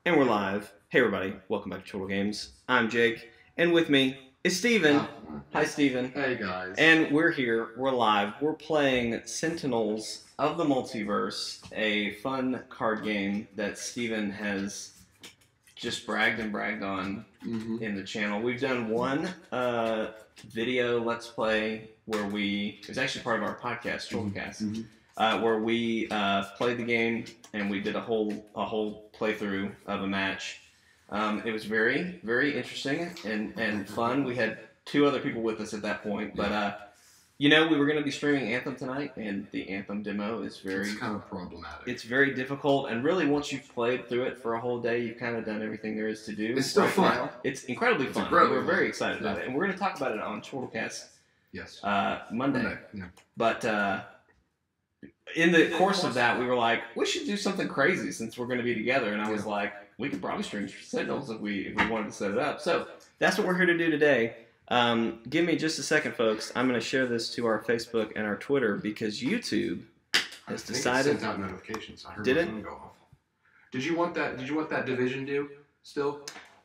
And we're live. Hey everybody, welcome back to Chortle Games. I'm Jake, and with me is Steven. Hi Steven. Hey guys. And we're here, we're live, we're playing Sentinels of the Multiverse, a fun card game that Steven has just bragged on in the channel. We've done one video Let's Play where it was actually part of our podcast, Chortlecast, where we played the game and we did a whole playthrough of a match. It was very, very interesting and fun. We had two other people with us at that point, but we were going to be streaming Anthem tonight, and the Anthem demo is it's kind of problematic. It's very difficult, and really once you've played through it for a whole day, you've kind of done everything there is to do. It's still fun. Now. It's incredibly fun. We're very excited about it, and we're going to talk about it on Chortlecast Monday. Yeah. But in the course of that, we were like, we should do something crazy since we're going to be together, and I was like, we could probably stream Sentinels if we wanted to set it up. So that's what we're here to do today. Give me just a second, folks. I'm going to share this to our Facebook and our Twitter because YouTube has decided. It sent out notifications. I heard Did my it? phone go off. Did you want that? Did you want that division due still?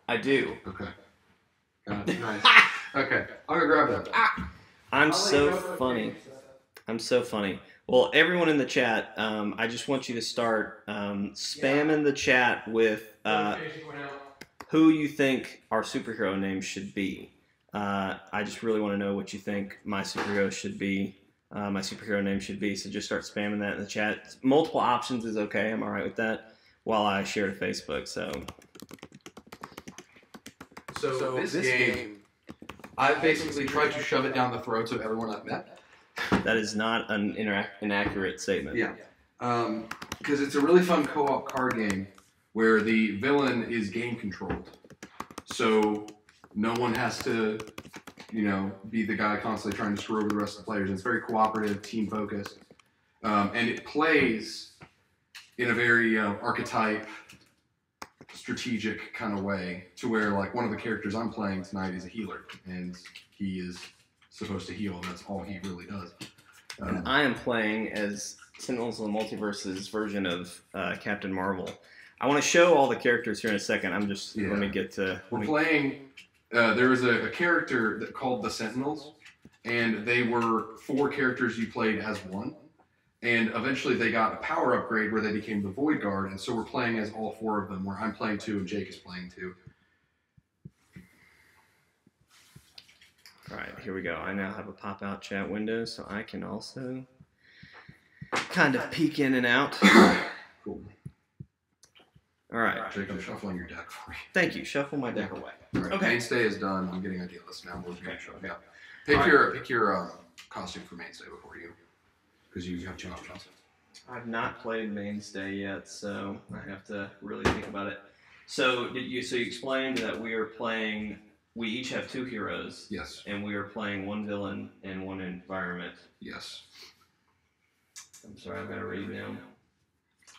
I do. Okay. Nice. Okay, I'm gonna grab that. I'm so funny. I'm so funny. Well, everyone in the chat, I just want you to start spamming the chat with who you think our superhero name should be. I just really want to know what you think my superhero should be. My superhero name should be. So just start spamming that in the chat. Multiple options is okay. I'm all right with that. While I share to Facebook. So this game, I've basically tried to shove it down the throats of everyone I've met. that is not an inaccurate statement. Yeah, because it's a really fun co-op card game where the villain is game controlled, so no one has to, be the guy constantly trying to screw over the rest of the players. It's very cooperative, team focused, and it plays in a very archetype, strategic kind of way, to where like one of the characters I'm playing tonight is a healer, and he is supposed to heal, and that's all he really does. And I am playing as Sentinels of the Multiverse's version of Captain Marvel. I want to show all the characters here in a second. I'm just let me get to. We're playing. There was a character called the Sentinels, and they were 4 characters you played as one. And eventually they got a power upgrade where they became the Void Guard, and so we're playing as all 4 of them, where I'm playing 2 and Jake is playing 2. Alright, here we go. I now have a pop-out chat window, so I can also kind of peek in and out. Cool. Alright. Jake, I'm shuffling your deck for you. Thank you. Shuffle my deck away. Alright, Okay. Mainstay is done. I'm getting Idealist now. We'll Okay. Yeah. Pick your costume for Mainstay before you, because you have 2 options. I've not played Mainstay yet, so I have to really think about it. So you explained that we each have 2 heroes. Yes. And we are playing 1 villain and 1 environment. Yes. I'm sorry, I've got to read now.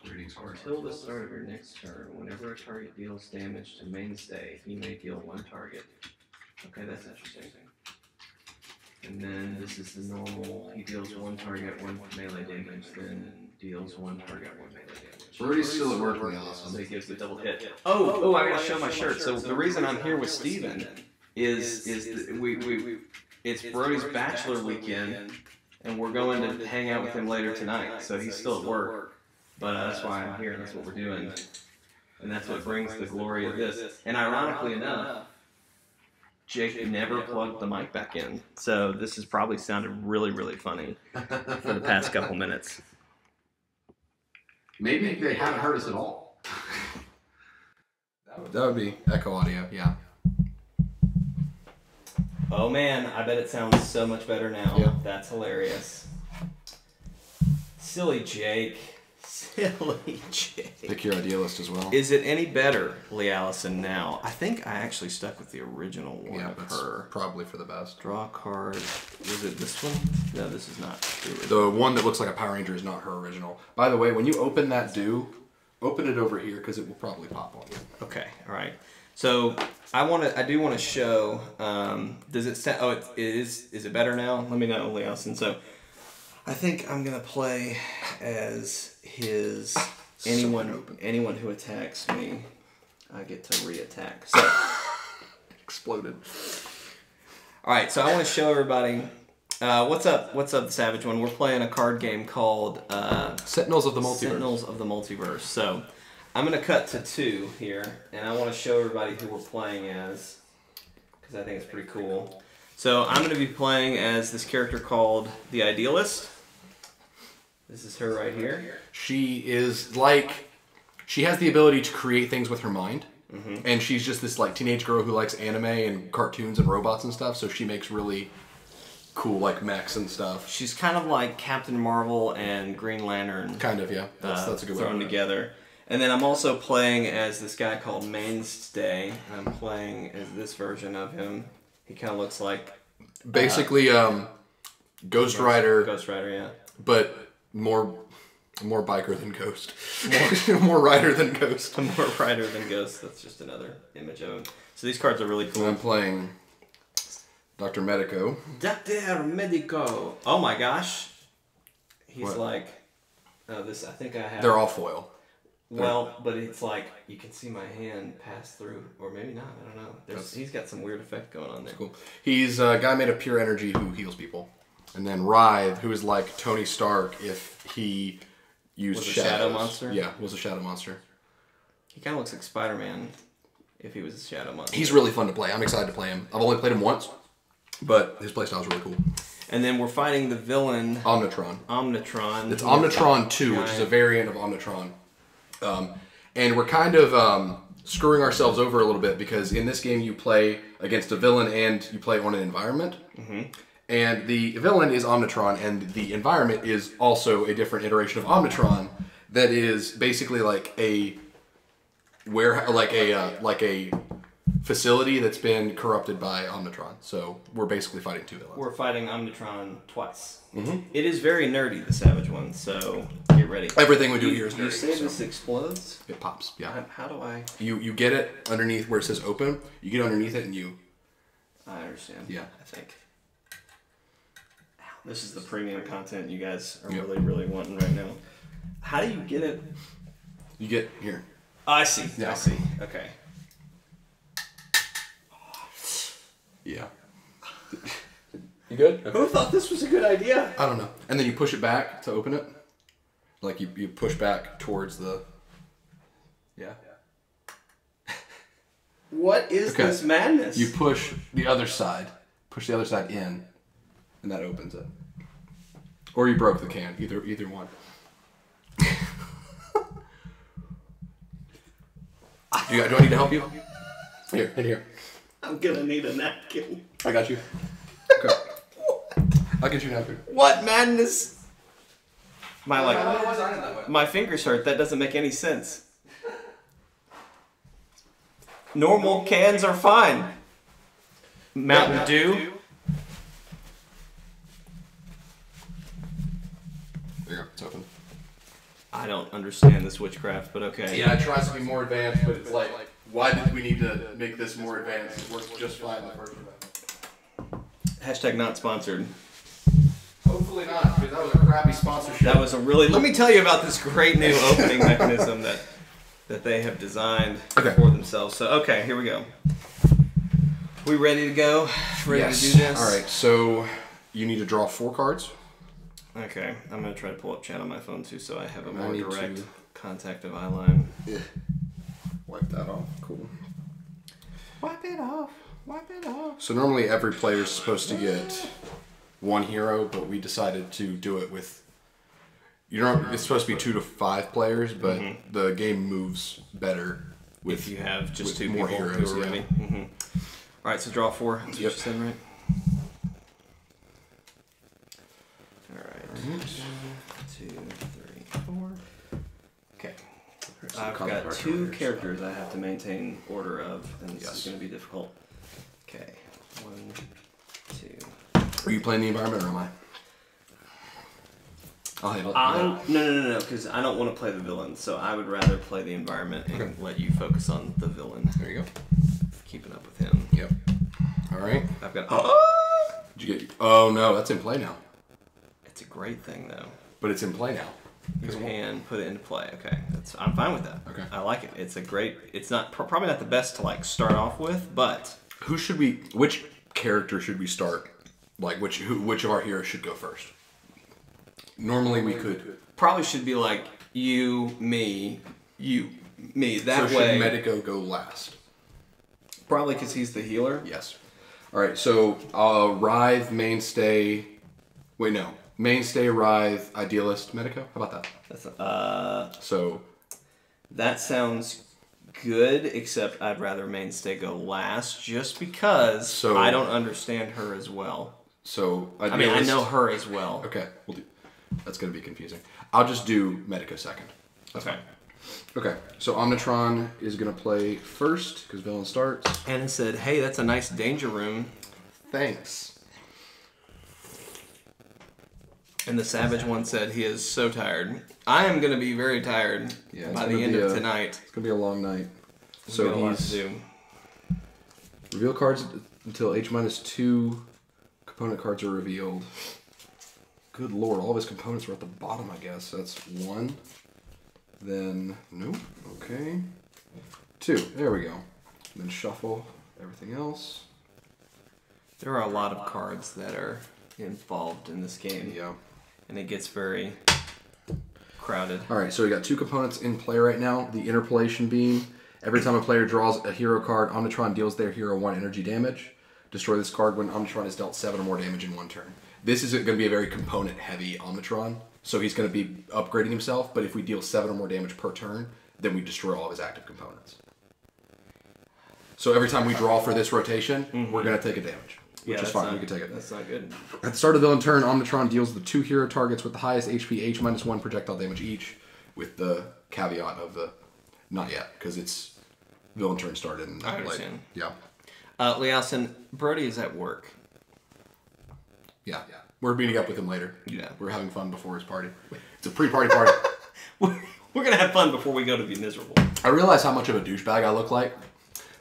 Reading's hard. Until the start of your next turn, whenever a target deals damage to Mainstay, he may deal 1 target. Okay, that's interesting. And then this is the normal. He deals 1 target, 1 melee damage, then deals 1 target, 1 melee damage. Brodi's still at work, Allison. So he gives the double hit. Oh, I gotta show my shirt. So the reason I'm here with Steven is it's Brody's bachelor weekend, and we're going to hang out with him later tonight. So he's still at work. But that's why I'm here, that's what we're doing. And that's what brings the glory of this. And ironically enough, Jake never plugged the mic back in. So this has probably sounded really, really funny for the past couple minutes. Maybe they haven't heard us at all. That would be echo audio, yeah. Oh man, I bet it sounds so much better now. Yeah. That's hilarious. Silly Jake. Silly Jake. Pick your Idealist as well. Is it any better, Lee Allison, now? I think I actually stuck with the original one. Yeah, that's probably for the best. Draw a card. Was it this one? No, this is not the original. The one that looks like a Power Ranger is not her original. By the way, when you open that open it over here because it will probably pop on you. Okay, all right. So I do want to show. Does it sound? Oh, it is. Is it better now? Let me know, Lee Allison. So I think I'm gonna play as anyone who attacks me. I get to re-attack. So Exploded. all right, so I want to show everybody. What's up, Savage One? We're playing a card game called Sentinels of the Multiverse. Sentinels of the Multiverse. So I'm going to cut to 2 here, and I want to show everybody who we're playing as, because I think it's pretty cool. So I'm going to be playing as this character called the Idealist. This is her right here. She is like, she has the ability to create things with her mind. And she's just this like teenage girl who likes anime and cartoons and robots and stuff, so she makes really cool like mechs and stuff. She's kind of like Captain Marvel and Green Lantern. Kind of, yeah. That's a good way thrown together. And then I'm also playing as this guy called Mainstay. I'm playing as this version of him. He kind of looks like basically Ghost Rider. Ghost Rider, yeah. But more biker than Ghost. More rider than Ghost. More rider than Ghost. That's just another image of him. So these cards are really cool. And I'm playing Dr. Medico. Dr. Medico. Oh my gosh. He's What? like, this, I think I have. They're all foil. Well, but it's like, you can see my hand pass through, or maybe not, I don't know. He's got some weird effect going on there. Cool. He's a guy made of pure energy who heals people. And then Writhe, who is like Tony Stark if he used Was a shadows. shadow monster? Yeah, was a shadow monster. He kind of looks like Spider-Man if he was a shadow monster. He's really fun to play. I'm excited to play him. I've only played him once, but his playstyle is really cool. And then we're fighting the villain... Omnitron. Omnitron. It's Omnitron 2, which is a variant of Omnitron. And we're kind of screwing ourselves over a little bit because in this game you play against a villain and you play on an environment. And the villain is Omnitron, and the environment is also a different iteration of Omnitron that is basically like a like a facility that's been corrupted by Omnitron. So we're basically fighting 2 villains. We're fighting Omnitron twice. It is very nerdy, the Savage One, so get ready. Everything we do here is nerdy. You say this explodes? It pops, yeah. How do I... You get it underneath where it says open. You get underneath it and you... I understand. Yeah. I think. This is the premium content you guys are really, really wanting right now. How do you get it? You get here. Oh, I see. Yeah. I see. Okay. Yeah. You good? Okay. Who thought this was a good idea? I don't know. And then you push it back to open it. Like you push back towards the... Yeah. What is this madness? You push the other side. Push the other side in. And that opens it. Or you broke the can. Either one. Do I need to help you? Here, in here. I'm gonna need a napkin. I got you. Okay. I'll get you a napkin. What madness? My fingers hurt. That doesn't make any sense. Normal cans are fine. Mountain Dew. There you go. It's open. I don't understand this witchcraft, but okay. Yeah, it tries to be more advanced, but it's like, why did we need to make this more advanced? It works just fine the first one. Hashtag not sponsored. Hopefully not, because that was a crappy sponsorship. That was a really... Let me tell you about this great new opening mechanism that they have designed for themselves. So, okay, here we go. We ready to go? Ready to do this? All right, so you need to draw 4 cards. Okay, I'm going to try to pull up chat on my phone too so I have a more direct contact of eyeline. Yeah. Wipe that off. Cool. Wipe it off. Wipe it off. So normally every player is supposed to get 1 hero, but we decided to do it with... It's supposed to be 2 to 5 players, but the game moves better with if you have just 2 more people heroes. who are ready. All right, so draw 4. That's what you said, right? All right. 1, 2, 3, 4. Okay. I've got 2 characters I have to maintain order of, and this is going to be difficult. Okay. 1, 2. Are you playing the environment or am I? I'll handle it. No, because I don't want to play the villain, so I would rather play the environment and let you focus on the villain. There you go. Keeping up with him. Yep. All right. I've got... Did you get... Oh, no, that's in play now. It's a great thing, though. But it's in play now. your hand, put it into play. Okay, I'm fine with that. Okay, I like it. It's a great. It's not probably not the best to like start off with, but which character should we start? Like which of our heroes should go first? Normally we could probably should be like you, me. That so way. Should Medico go last? Probably because he's the healer. Yes. All right. So Writhe, Mainstay. Wait, no. Mainstay, Writhe, Idealist, Medico. How about that? That's So that sounds good. Except I'd rather Mainstay go last, just because I don't understand her as well. So I mean, I know her as well. Okay. We'll do. That's gonna be confusing. I'll just do Medico second. That's okay. Fine. Okay, so Omnitron is going to play first, because villain starts. Anna said, hey, that's a nice danger room. Thanks. And the Savage one said he is so tired. I am going to be very tired by the end of tonight. It's going to be a long night. So he's... a lot to do. Reveal cards until H-2 component cards are revealed. Good lord, all of his components are at the bottom, I guess. That's 1. Then, nope, okay. 2, there we go. And then shuffle everything else. There are a lot of cards that are involved in this game. Yeah. And it gets very crowded. Alright, so we got 2 components in play right now. The Interpolation Beam. Every time a player draws a hero card, Omnitron deals their hero 1 energy damage. Destroy this card when Omnitron is dealt 7 or more damage in 1 turn. This is going to be a very component-heavy Omnitron. So he's going to be upgrading himself, but if we deal 7 or more damage per turn, then we destroy all of his active components. So every time we draw for this rotation, we're going to take a damage, which is fine. We can take it. That's not good. At the start of the villain turn, Omnitron deals the 2 hero targets with the highest HP H-1 projectile damage each, with the caveat of the not yet, because it's villain turn started. And I understand. Yeah. Liason, Brody is at work. Yeah. We're meeting up with him later. Yeah. We're having fun before his party. It's a pre-party party. We're going to have fun before we go to be miserable. I realize how much of a douchebag I look like.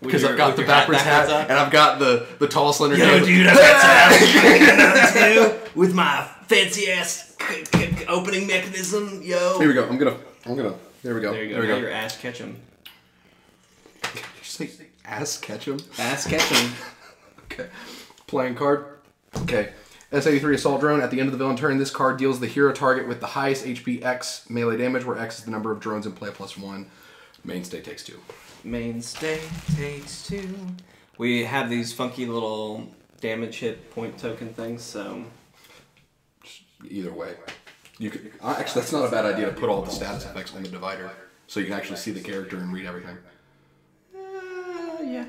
Because I've got the backwards hat and I've got the tall, slender... Yo, dude, I've got too. With my fancy-ass opening mechanism, yo. Here we go. I'm gonna... There we go. There you go. Now your ass catch him. Did you say ass catch him? Ass catch him. Okay. Playing card. Okay. S-83 Assault Drone. At the end of the villain turn, this card deals the hero target with the highest HP X melee damage, where X is the number of drones in play plus 1. Mainstay takes 2. Mainstay takes 2. We have these funky little damage hit point token things, so... Either way. You could, actually, that's not a bad idea to put all the status effects on the divider, so you can actually see the character and read everything. Yeah.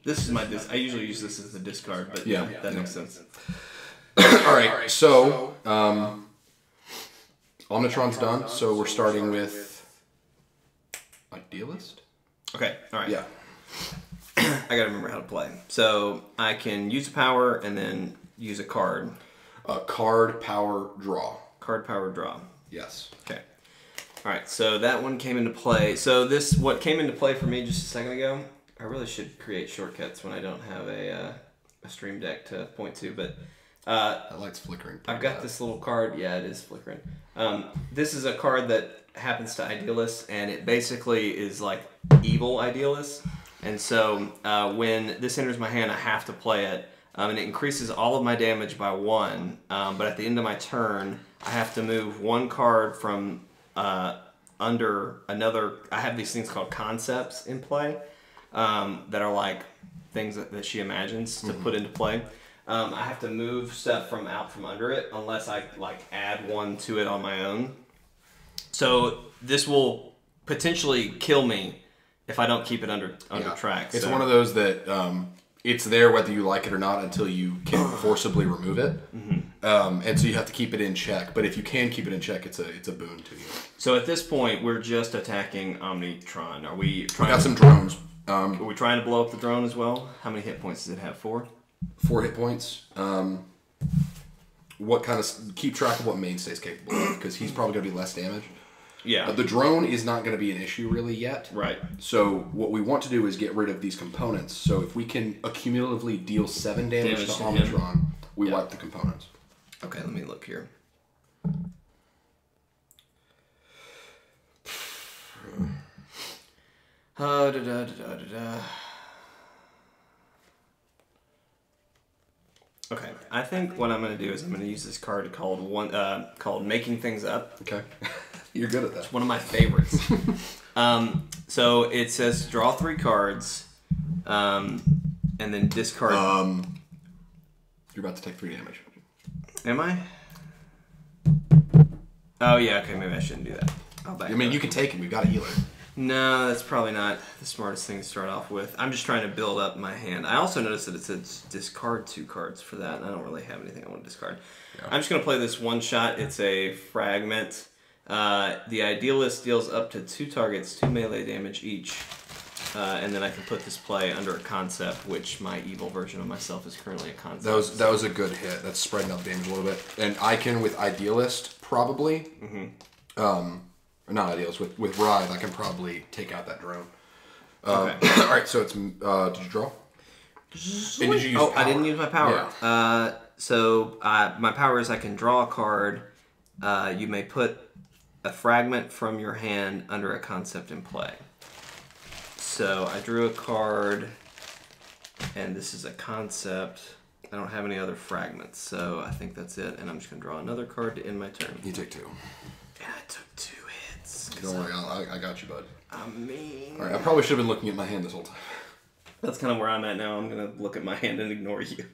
This is my I usually use this as the discard, but yeah, that makes sense. Alright, so Omnitron's done, so we're starting with Idealist? Okay, alright. Yeah. I gotta remember how to play. So I can use a power and then use a card. Card, power, draw. Card, power, draw. Yes. Okay. Alright, so that one came into play. So what came into play for me just a second ago, I really should create shortcuts when I don't have a stream deck to point to, but... that light's flickering. I've got this little card. Yeah, it is flickering. This is a card that happens to Idealists, and it basically is like evil Idealists. And so when this enters my hand, I have to play it. And it increases all of my damage by 1. But at the end of my turn, I have to move 1 card from under another. I have these things called concepts in play that are like things that she imagines to put into play. I have to move stuff from under it unless I like add 1 to it on my own. So this will potentially kill me if I don't keep it under track. It's one of those that it's there whether you like it or not until you can forcibly remove it. And so you have to keep it in check. But if you can keep it in check, it's a boon to you. So at this point, we're just attacking Omnitron. Are we trying? We got some drones. Are we trying to blow up the drone as well? How many hit points does it have? 4? 4 hit points. What kind of keep track of what Mainstay's capable of, because he's probably going to be less damage. Yeah. The drone is not going to be an issue really yet. Right. So what we want to do is get rid of these components. So if we can accumulatively deal 7 damage to Omnitron, we wipe the components. Okay, let me look here. Okay, I think what I'm going to do is I'm going to use this card called Making Things Up. Okay. You're good at that. It's one of my favorites. So it says draw 3 cards, and then discard. You're about to take 3 damage. Am I? Oh yeah, okay, maybe I shouldn't do that. I mean, you can take him. We've got a healer. No, that's probably not the smartest thing to start off with. I'm just trying to build up my hand. I also noticed that it says discard 2 cards for that, and I don't really have anything I want to discard. Yeah. I'm just going to play this one shot. It's a fragment. The Idealist deals up to 2 targets, 2 melee damage each. And then I can put this play under a concept, which my evil version of myself is currently a concept. That was a good hit. That's spreading out the damage a little bit. And I can, with Idealist, probably... Or not Idealist, with Writhe, I can probably take out that drone. Okay. Alright, so it's... did you draw? And did you use power? I didn't use my power. Yeah. My power is I can draw a card. You may put a fragment from your hand under a concept in play. So I drew a card, and this is a concept. I don't have any other fragments, so I think that's it. And I'm just going to draw another card to end my turn. You take 2. And I took 2 hits. Don't worry, I got you, bud. I'm mean. Alright, I probably should have been looking at my hand this whole time. That's kind of where I'm at now. I'm going to look at my hand and ignore you.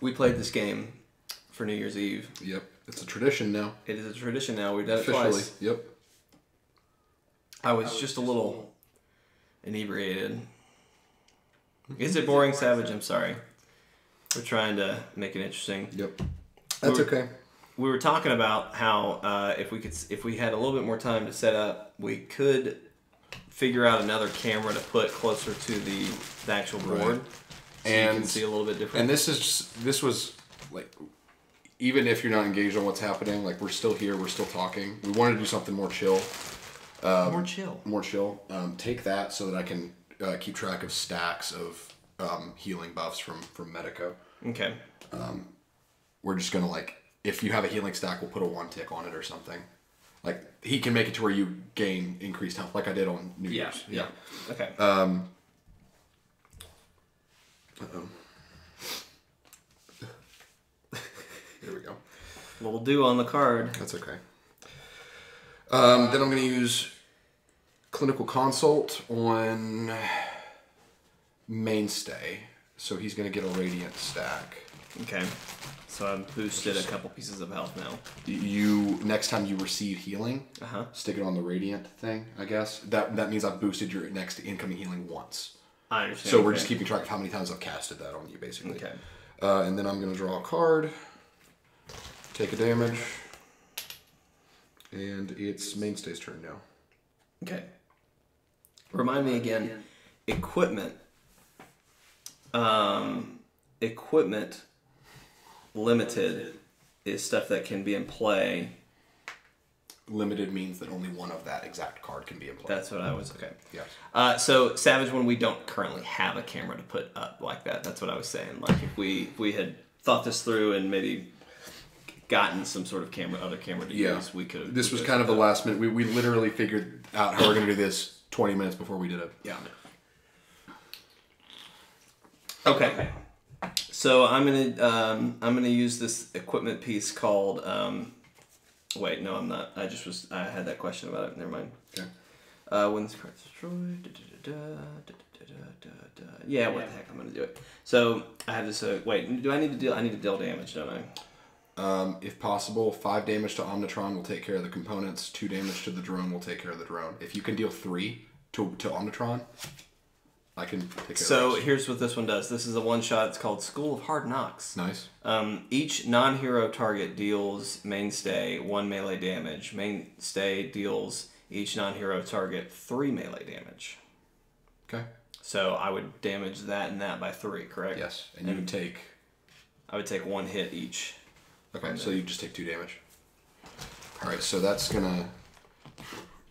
We played this game for New Year's Eve. Yep. It's a tradition now. It is a tradition now. We've done it officially. Twice. Yep. I was just a little inebriated. Is it boring, Savage? I'm sorry. We're trying to make it interesting. Yep. That's okay. We were talking about how if we had a little bit more time to set up, we could figure out another camera to put closer to the actual board. Right. So and you can see a little bit different. And this was like, even if you're not engaged on what's happening, like we're still here, we're still talking. We wanted to do something more chill. More chill. More chill. Take that so that I can keep track of stacks of healing buffs from Medico. Okay. We're just gonna if you have a healing stack, we'll put a 1 tick on it or something. Like he can make it to where you gain increased health, like I did on New Year's. Yeah. Okay. Here we go. What we'll do on the card. That's okay. Then I'm going to use Clinical Consult on Mainstay. So he's going to get a Radiant stack. Okay. So I've boosted a couple pieces of health now. Next time you receive healing, stick it on the Radiant thing, I guess. That means I've boosted your next incoming healing once. I understand. So we're just keeping track of how many times I've casted that on you, basically. Okay. And then I'm going to draw a card, take a damage, and it's Mainstay's turn now. Okay. Remind me again, equipment limited is stuff that can be in play. Limited means that only one of that exact card can be in play. That's what I was, okay. Yes. So Savage, when we don't currently have a camera to put up like that, that's what I was saying. Like if we had thought this through and maybe gotten some sort of other camera to use, we could have. This was kind of the last minute. We literally figured out how we're going to do this 20 minutes before we did it. Yeah. Okay. So I'm gonna use this equipment piece called. Wait, no, I'm not. I had that question about it. Never mind. Okay. When this card's destroyed. Yeah, what the heck? I'm gonna do it. So I have this. Wait, do I need to deal? I need to deal damage, don't I? If possible, 5 damage to Omnitron will take care of the components. 2 damage to the drone will take care of the drone. If you can deal 3 to Omnitron, I can take care of it. So here's what this one does. This is a one-shot. It's called School of Hard Knocks. Nice. Each non-hero target deals Mainstay 1 melee damage. Mainstay deals each non-hero target 3 melee damage. Okay. So I would damage that and that by 3, correct? Yes. And you would take... I would take 1 hit each. Okay, so you just take 2 damage. Alright, so that's gonna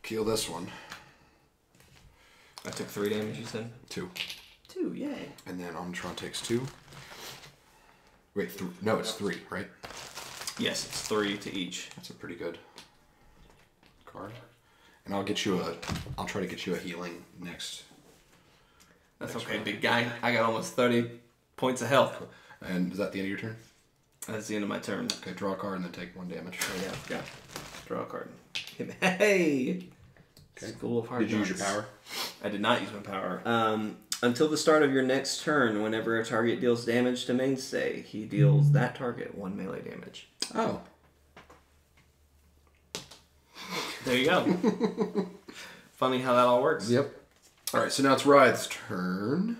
kill this one. I took 3 damage, you said? 2. 2, yay. And then Omnitron takes 2. Wait, no, it's 3, right? Yes, it's 3 to each. That's a pretty good card. And I'll try to get you a healing next. That's okay, big guy. I got almost 30 points of health. And is that the end of your turn? That's the end of my turn. Okay, draw a card and then take 1 damage. Oh, yeah. Draw a card. Hey! Okay. School of Hard Did you use Knocks. your power? I did not use my power. Until the start of your next turn, whenever a target deals damage to Mainstay, he deals that target 1 melee damage. Oh. There you go. Funny how that all works. Yep. All right, so now it's Wrythe's turn.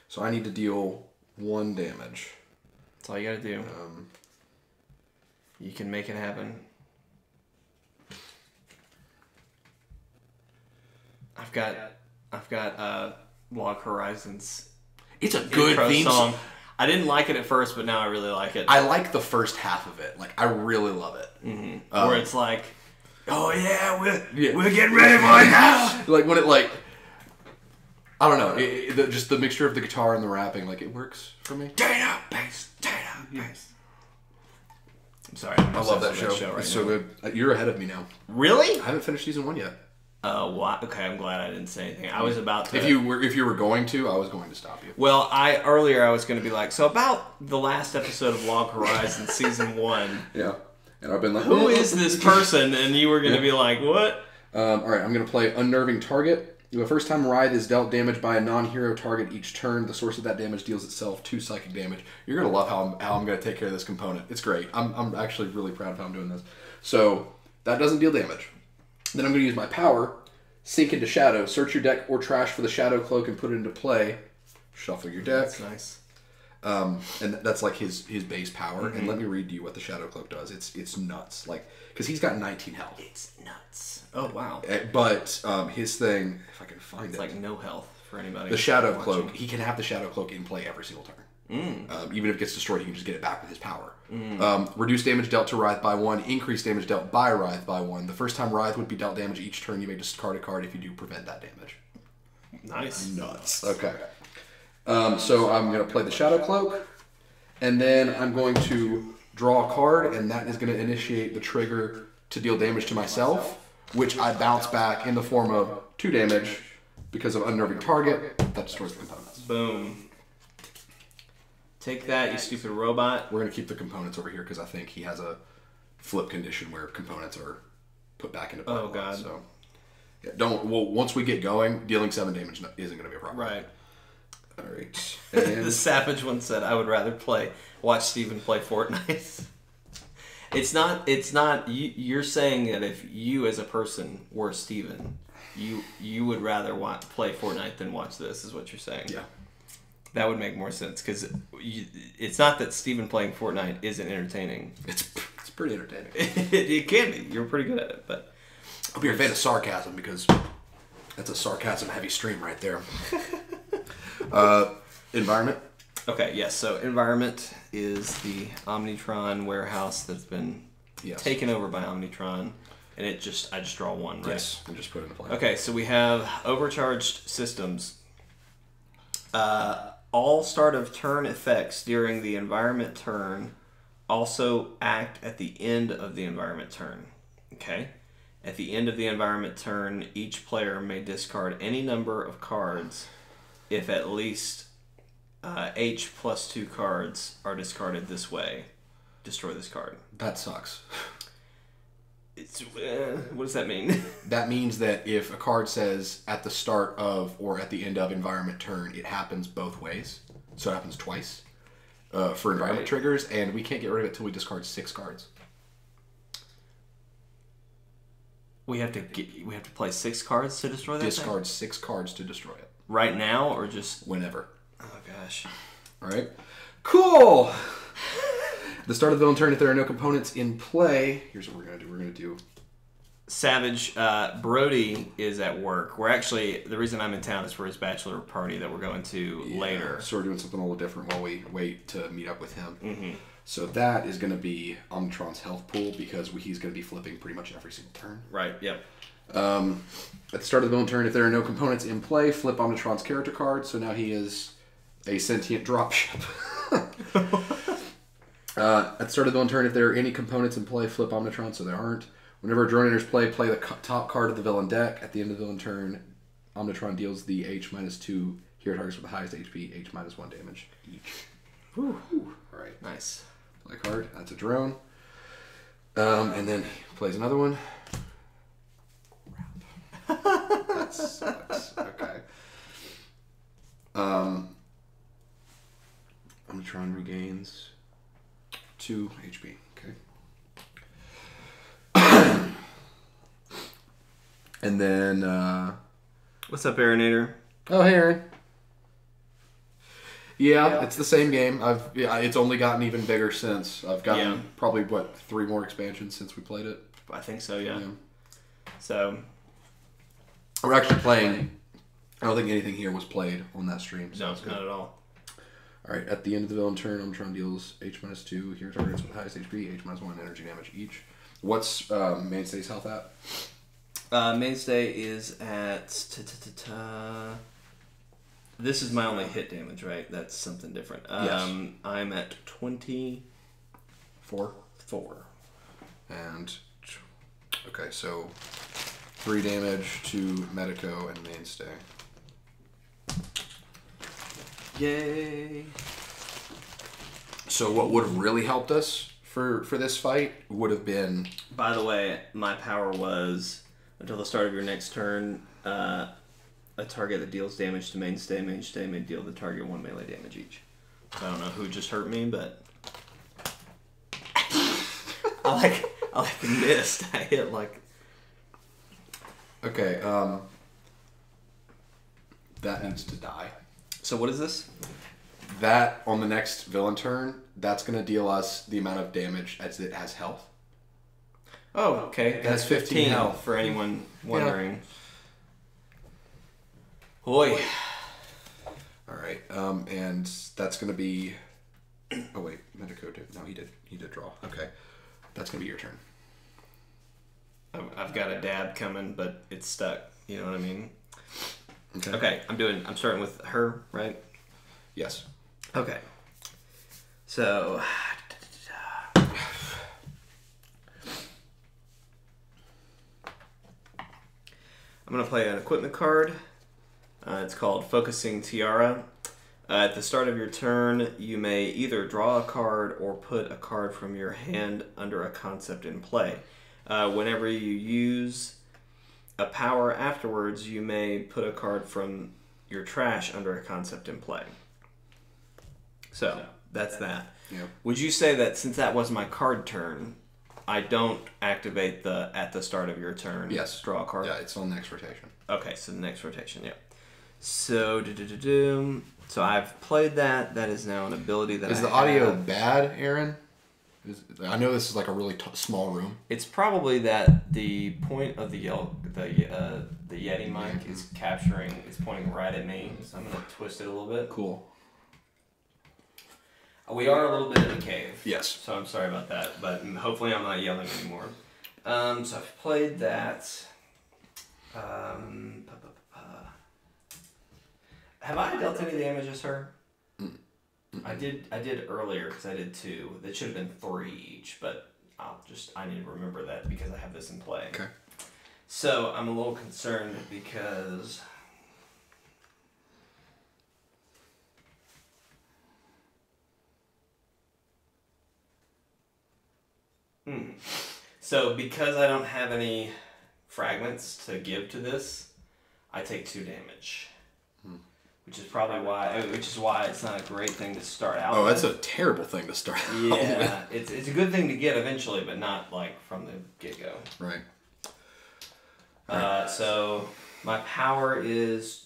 So I need to deal 1 damage. That's all you gotta do. You can make it happen. I've got Log Horizons. It's a good theme song. I didn't like it at first, but now I really like it. I like the first half of it. Like, I really love it. Mm-hmm. Where it's like, oh yeah, we're getting ready for it now. Like when it like, I don't know, just the mixture of the guitar and the rapping, like it works for me. Data bass. I'm sorry. I love that show. Right it's so good. You're ahead of me now. Really? I haven't finished season 1 yet. What? Okay, I'm glad I didn't say anything. I was about to. If you were going to, I was going to stop you. Well, earlier I was going to be like, so about the last episode of Log Horizon season 1. Yeah, and I've been like, who is this person? And you were going to be like, what? All right, I'm going to play Unnerving Target. The first time Wrythe is dealt damage by a non-hero target each turn, the source of that damage deals itself 2 psychic damage. You're going to love how I'm going to take care of this component. It's great. I'm actually really proud of how I'm doing this. So that doesn't deal damage. Then I'm going to use my power, sink into Shadow, search your deck or trash for the Shadow Cloak and put it into play. Shuffle your deck. That's nice. And that's like his base power. Mm-hmm. And let me read to you what the Shadow Cloak does. It's nuts. Like, because he's got 19 health. It's nuts. Oh, wow. But his thing, if I can find it. It's like no health for anybody. The Shadow Cloak, he can have the Shadow Cloak in play every single turn. Even if it gets destroyed, he can just get it back with his power. Reduce damage dealt to Wrythe by 1, increase damage dealt by Wrythe by 1. The first time Wrythe would be dealt damage each turn, you may discard a card if you do prevent that damage. Nice. Nuts. Okay. So I'm going to play the Shadow Cloak, and then I'm going to draw a card, and that is going to initiate the trigger to deal damage to myself, which I bounce back in the form of 2 damage because of Unnerving Target. That destroys the components. Boom. Take that, you stupid robot. We're going to keep the components over here because I think he has a flip condition where components are put back into play. Oh, God. So, yeah, once we get going, dealing 7 damage isn't going to be a problem. Right. All right. The Savage one said, I would rather watch Steven play Fortnite. It's not, you're saying that if you as a person were Steven, you would rather play Fortnite than watch this, is what you're saying. Yeah. That would make more sense, because it's not that Steven playing Fortnite isn't entertaining. It's pretty entertaining. It can be. You're pretty good at it, but... I hope you're a fan of sarcasm, because that's a sarcasm-heavy stream right there. Environment? Okay, yes. So environment is the Omnitron warehouse that's been taken over by Omnitron, and I just draw 1, right? Yes, and just put it into play. Okay, so we have overcharged systems. All start of turn effects during the environment turn also act at the end of the environment turn. Okay? At the end of the environment turn, each player may discard any number of cards if at least H plus 2 cards are discarded this way. Destroy this card. That sucks. What does that mean? That means that if a card says at the start of or at the end of environment turn, it happens both ways. So it happens twice for environment triggers, and we can't get rid of it until we discard 6 cards. We have to play 6 cards to destroy that Discard 6 cards to destroy it. Right now, or just... Whenever. Oh, gosh. All right. Cool! The start of the villain turn, if there are no components in play, here's what we're going to do. We're going to do... Savage, Brody is at work. The reason I'm in town is for his bachelor party that we're going to later. So we're doing something a little different while we wait to meet up with him. Mm-hmm. So that is going to be Omnitron's health pool because he's going to be flipping pretty much every single turn. Right, yep. At the start of the villain turn, if there are no components in play, flip Omnitron's character card. So now he is a sentient dropship. At the start of the villain turn, if there are any components in play, flip Omnitron so there aren't. Whenever a drone enters play, play the top card of the villain deck. At the end of the villain turn, Omnitron deals the H-2 hero targets with the highest HP, H-1 damage each. Whew. Alright. Nice. Play card. That's a drone. And then he plays another one. Crap. That sucks. Okay. Omnitron regains 2 HP. Okay. And then, What's up, Aaronator? oh, hey, Aaron. Yeah, it's the same game. It's only gotten even bigger since. I've gotten probably 3 more expansions since we played it. I think so. Yeah. So we're actually playing. I don't think anything here was played on that stream. So no, not at all. All right. At the end of the villain turn, Omnitron deals H-2 hero targets with the highest HP, H-1 energy damage each. What's Mainstay's health at? Mainstay is at... This is my only hit damage, right? That's something different. Yes. I'm at 24. And, okay, so 3 damage to Medico and Mainstay. Yay! So what would have really helped us for this fight would have been... By the way, my power was, until the start of your next turn, a target that deals damage to Mainstay may deal the target 1 melee damage each. I don't know who just hurt me, but I missed. I hit like... Okay, that needs to die. So what is this? That, on the next villain turn, that's going to deal us the amount of damage as it has health. Oh, okay. It has 15 health. For anyone wondering. Hoy. Alright, and that's going to be... Oh, wait. Medico did... No, he did draw. Okay. That's going to be your turn. I've got a dab coming, but it's stuck. You know what I mean? Okay. I'm starting with her, right? Yes. Okay. So... I'm going to play an equipment card. It's called Focusing Tiara. At the start of your turn, you may either draw a card or put a card from your hand under a concept in play. Whenever you use a power afterwards, you may put a card from your trash under a concept in play. So, that's that. Yep. Would you say that since that was my card turn, I don't activate the at the start of your turn? Yes. Draw a card? Yeah, it's on next rotation. Okay, so the next rotation, yeah. So, so I've played that. That is now an ability that Is the audio bad, Aaron? I know this is like a really small room. It's probably that the point of the Yeti mic is capturing, it's pointing right at me, so I'm going to twist it a little bit. Cool. We are a little bit in a cave. Yes. So I'm sorry about that, but hopefully I'm not yelling anymore. So I've played that. Have I dealt any damage as her? I did earlier because I did 2. That should have been 3 each, but I need to remember that because I have this in play. Okay. So I'm a little concerned because So because I don't have any fragments to give to this, I take 2 damage. Which is probably why it's not a great thing to start out with. Oh, that's a terrible thing to start out with. Yeah, it's a good thing to get eventually, but not like from the get-go. Right. So my power is...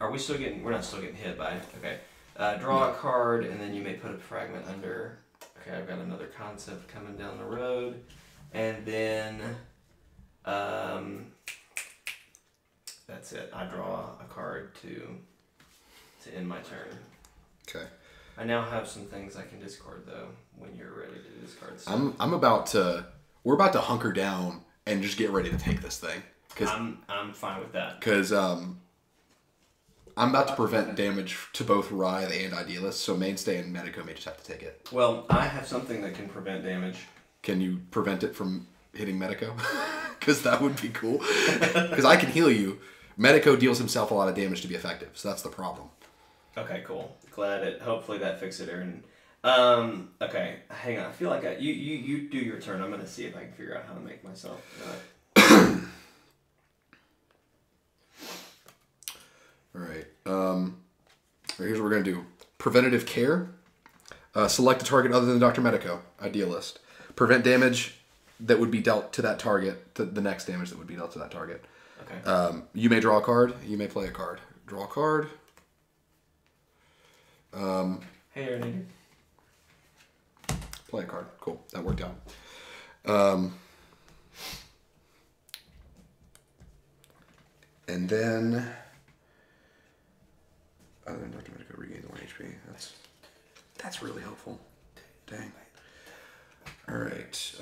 We're not still getting hit by... Okay. Draw a card, and then you may put a fragment under... Okay, I've got another concept coming down the road. And then... that's it. I draw a card to end my turn. Okay. I now have some things I can discard though when you're ready to discard stuff. We're about to hunker down and just get ready to take this thing. I'm fine with that. Because I'm about to prevent damage to both Writhe and Idealist, so Mainstay and Medico may just have to take it. Well, I have something that can prevent damage. Can you prevent it from hitting Medico? Because that would be cool. Because I can heal you. Medico deals himself a lot of damage to be effective, so that's the problem. Okay, cool. Glad it. Hopefully that fixes it, Aaron. Okay, hang on. I feel like you do your turn. I'm gonna see if I can figure out how to make myself. All right. Here's what we're gonna do. Preventative care. Select a target other than Dr. Medico. Idealist. Prevent damage that would be dealt to that target. To the next damage that would be dealt to that target. Okay. You may draw a card. You may play a card. Draw a card. Hey, Aaron. Play a card. Cool. That worked out. And then, other than Dr. Medico regains 1 HP. That's really helpful. Dang. All right.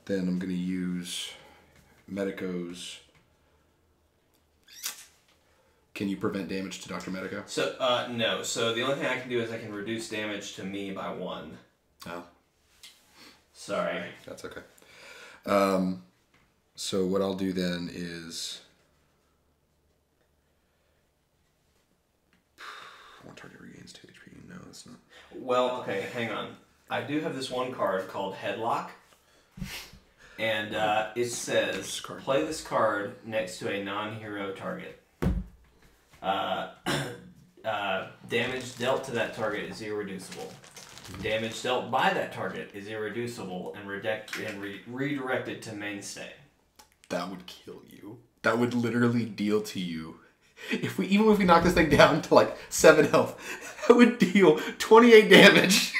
Then I'm going to use Medico's. Can you prevent damage to Dr. Medico? So, no. So the only thing I can do is I can reduce damage to me by 1. Oh. Sorry. That's okay. So what I'll do then is... One target regains 2 HP. No, that's not... Well, okay, hang on. I do have this one card called Headlock. And it says, play this card next to a non-hero target. Damage dealt to that target is irreducible. Damage dealt by that target is irreducible and redirected to mainstay. That would kill you. That would literally deal to you. Even if we knock this thing down to like 7 health, that would deal 28 damage.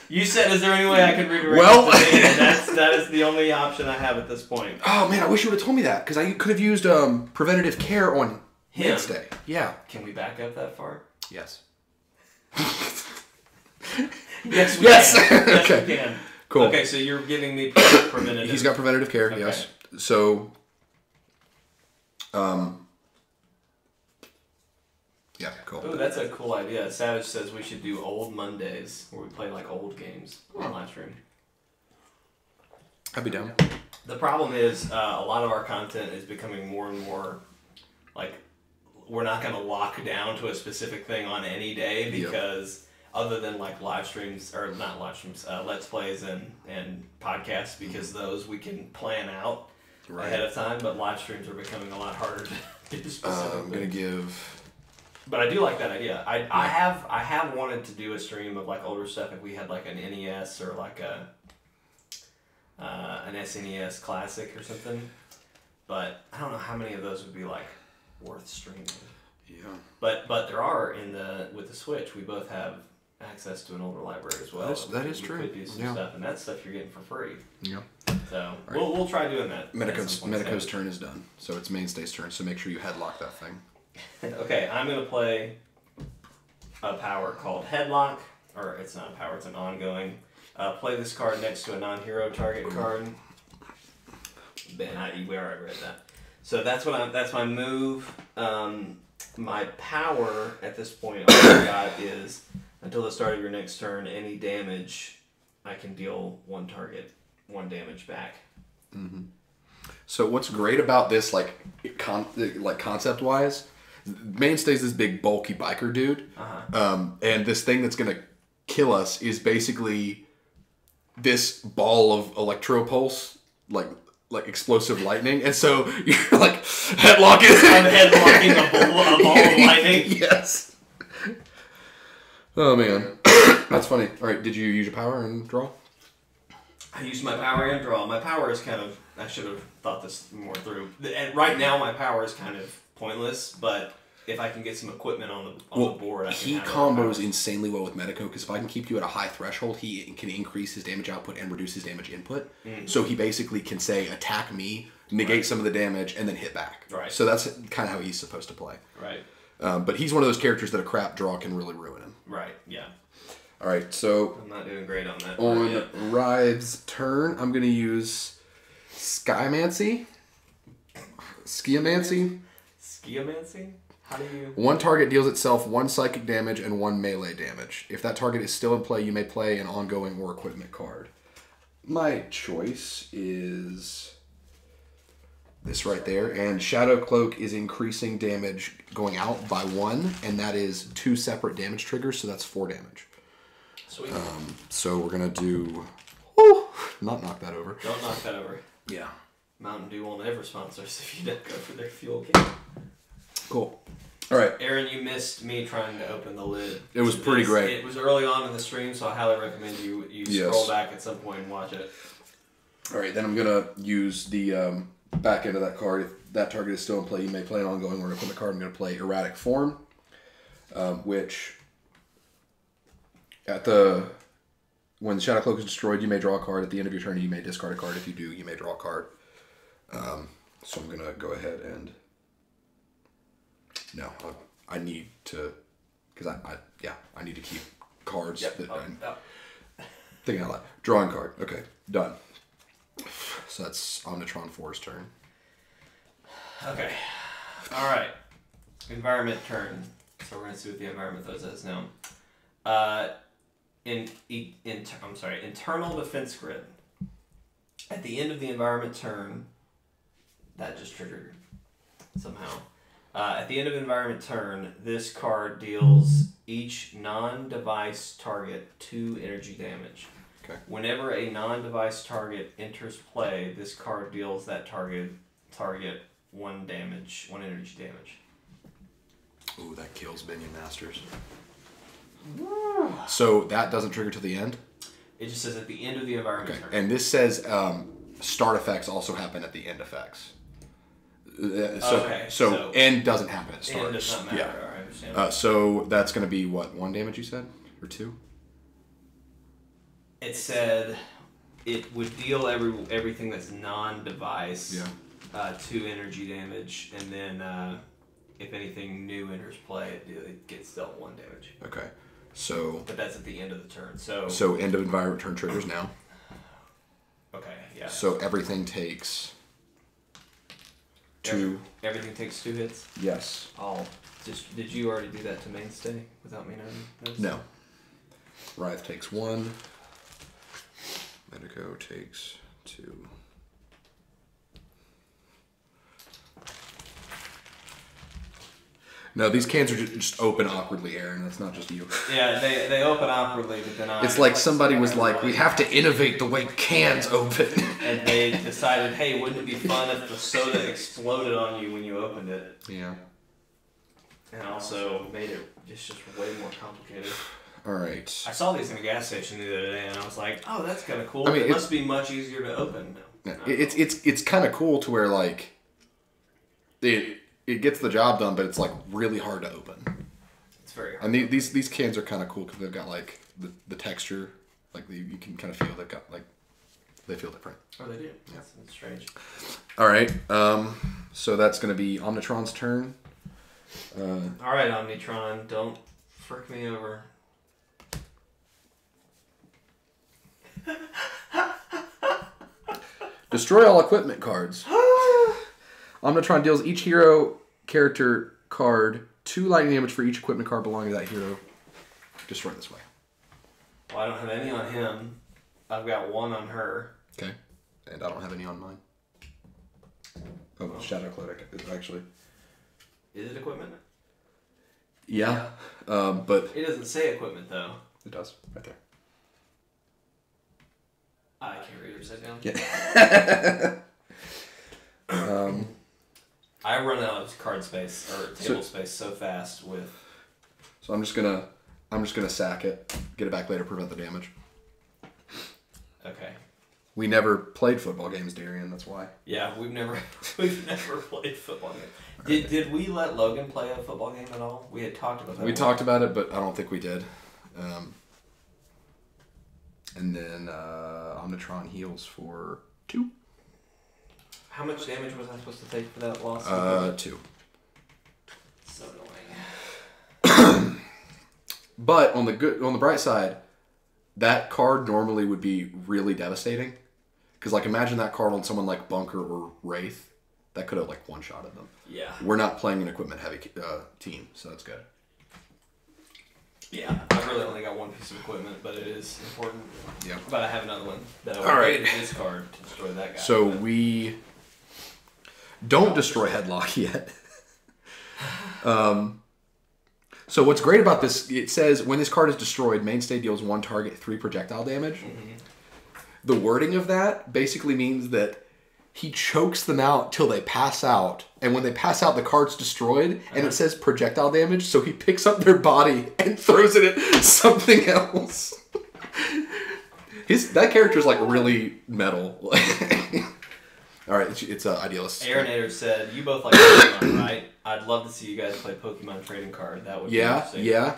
You said, is there any way I could redirect well, it to me? And that is the only option I have at this point. Oh man, I wish you would have told me that, because I could have used preventative care on mainstay. Yeah. Can we back up that far? Yes. Yes, we yes. can. Yes, okay. we can. Cool. Okay, so you're giving me preventative. He's got preventative care. Okay. Yes. So. Yeah. Cool. Ooh, that's a cool idea. Savage says we should do old Mondays where we play like old games on live stream. I'd be down. The problem is a lot of our content is becoming more and more like we're not going to lock down to a specific thing on any day because other than like live streams or not live streams, Let's Plays and podcasts, because those we can plan out ahead of time, but live streams are becoming a lot harder to do specifically. I'm going to give... But I do like that idea. I have wanted to do a stream of like older stuff if we had like an NES or like an SNES classic or something. But I don't know how many of those would be like worth streaming. Yeah. But there are with the Switch, we both have access to an older library as well. That is true. We could do some stuff, and that stuff you're getting for free. Yeah. So we'll try doing that. Medico's turn is done, so it's Mainstay's turn. So make sure you headlock that thing. Okay, I'm gonna play a power called Headlock, or it's not a power; it's an ongoing. Play this card next to a non-hero target card. We already read that. So that's my move. My power at this point, all I got is until the start of your next turn, any damage, I can deal one target 1 damage back. Mm-hmm. So what's great about this, like concept-wise, Mainstay's this big bulky biker dude, and this thing that's gonna kill us is basically this ball of electropulse, like explosive lightning, and so you're like headlocking. I'm headlocking a ball of lightning. Yes. Oh man, that's funny. All right, did you use your power and draw? I used my power and draw. My power is kind of, I should have thought this more through. And right now my power is kind of pointless, but if I can get some equipment on the board, I can he combos insanely well with Medico, because if I can keep you at a high threshold, he can increase his damage output and reduce his damage input. So he basically can say, attack me, negate some of the damage, and then hit back. Right. So that's kind of how he's supposed to play. Right. But he's one of those characters that a crap draw can really ruin him. Right, yeah. All right, so... I'm not doing great on that. On Rive's turn, I'm going to use Skiamancy. Geomancy? How do you... One target deals itself 1 psychic damage and 1 melee damage. If that target is still in play, you may play an ongoing or equipment card. My choice is this right there. And Shadow Cloak is increasing damage going out by 1, and that is 2 separate damage triggers, so that's 4 damage. Sweet. So we're going to do... Woo, not knock that over. Don't knock that over. Yeah. Mountain Dew won't ever sponsor us if you don't go for their fuel can. Cool. All right. Aaron, you missed me trying to open the lid. It was pretty great. It was early on in the stream, so I highly recommend you scroll back at some point and watch it. All right, then I'm going to use the back end of that card. If that target is still in play, you may play an ongoing or equipment card. I'm going to play Erratic Form, which when Shadow Cloak is destroyed, you may draw a card. At the end of your turn, you may discard a card. If you do, you may draw a card. So I'm going to go ahead and... No, I need to... Because I need to keep cards. Yep. Thinking out loud. Drawing card. Okay, done. So that's Omnitron 4's turn. Okay. Alright. Environment turn. So we're going to see what the environment does as now. Internal defense grid. At the end of the environment turn, that just triggered somehow. At the end of environment turn, this card deals each non-device target 2 energy damage. Okay. Whenever a non-device target enters play, this card deals that target 1 energy damage. Ooh, that kills Minion Masters. So that doesn't trigger to the end? It just says at the end of the environment turn. And this says start effects also happen at the end effects. So end doesn't happen at start. End does not matter. Yeah. I understand. So that's going to be what, 1 damage you said? Or 2? It said it would deal everything that's non-device 2 energy damage, and then if anything new enters play, it gets dealt 1 damage. Okay. So... But that's at the end of the turn. So end of environment turn triggers now. Okay, yeah. So everything takes... 2... Everything takes 2 hits? Yes. Did you already do that to Mainstay without me knowing? No. Wraith takes 1. Medico takes 2. No, these cans are just open awkwardly, Aaron. That's not just you. Yeah, they open awkwardly, but then It's like somebody was like, we have to innovate the way cans open. And they decided, hey, wouldn't it be fun if the soda exploded on you when you opened it? Yeah. And also made it just way more complicated. All right. I saw these in a gas station the other day, and I was like, oh, that's kind of cool. I mean, it must be much easier to open now. It's kind of cool to where, like, it gets the job done, but it's like really hard to open. It's very hard. And these cans are kind of cool because they've got like the texture, like you can kind of feel they've got like they feel different. Oh, they do. Yeah, that's strange. All right, so that's gonna be Omnitron's turn. All right, Omnitron, don't frick me over. Destroy all equipment cards. Omnitron deals each hero character card 2 lightning damage for each equipment card belonging to that hero. Destroy this way. Well, I don't have any on him. I've got 1 on her. Okay. And I don't have any on mine. Oh, Shadow Cloak, actually. Is it equipment? Yeah. But... It doesn't say equipment, though. It does. Right there. I can't read it upside down. Yeah. I run out of card space or table space so fast with. So I'm just gonna sack it, get it back later, prevent the damage. Okay. We never played football games, Darian. That's why. Yeah, we've never played football games. Did we let Logan play a football game at all? We had talked about that. We talked about it, but I don't think we did. And then Omnitron heals for 2. How much damage was I supposed to take for that loss? 2. So annoying. But on the bright side, that card normally would be really devastating. Because like imagine that card on someone like Bunker or Wraith, That could have like one-shotted them. Yeah. We're not playing an equipment-heavy team, so that's good. Yeah, I've really only got one piece of equipment, but it is important. Yeah. But I have another one that I All right. to discard to destroy that guy. So we don't destroy Headlock yet. So what's great about this, it says, when this card is destroyed, mainstay deals 1 target 3 projectile damage. Mm-hmm. The wording of that basically means that he chokes them out till they pass out, and when they pass out, the card's destroyed, and it says projectile damage, so he picks up their body and throws it at something else. That character's like really metal. All right, it's Idealist. Aaronator said, you both like Pokemon, right? I'd love to see you guys play Pokemon trading card. That would be interesting. Yeah.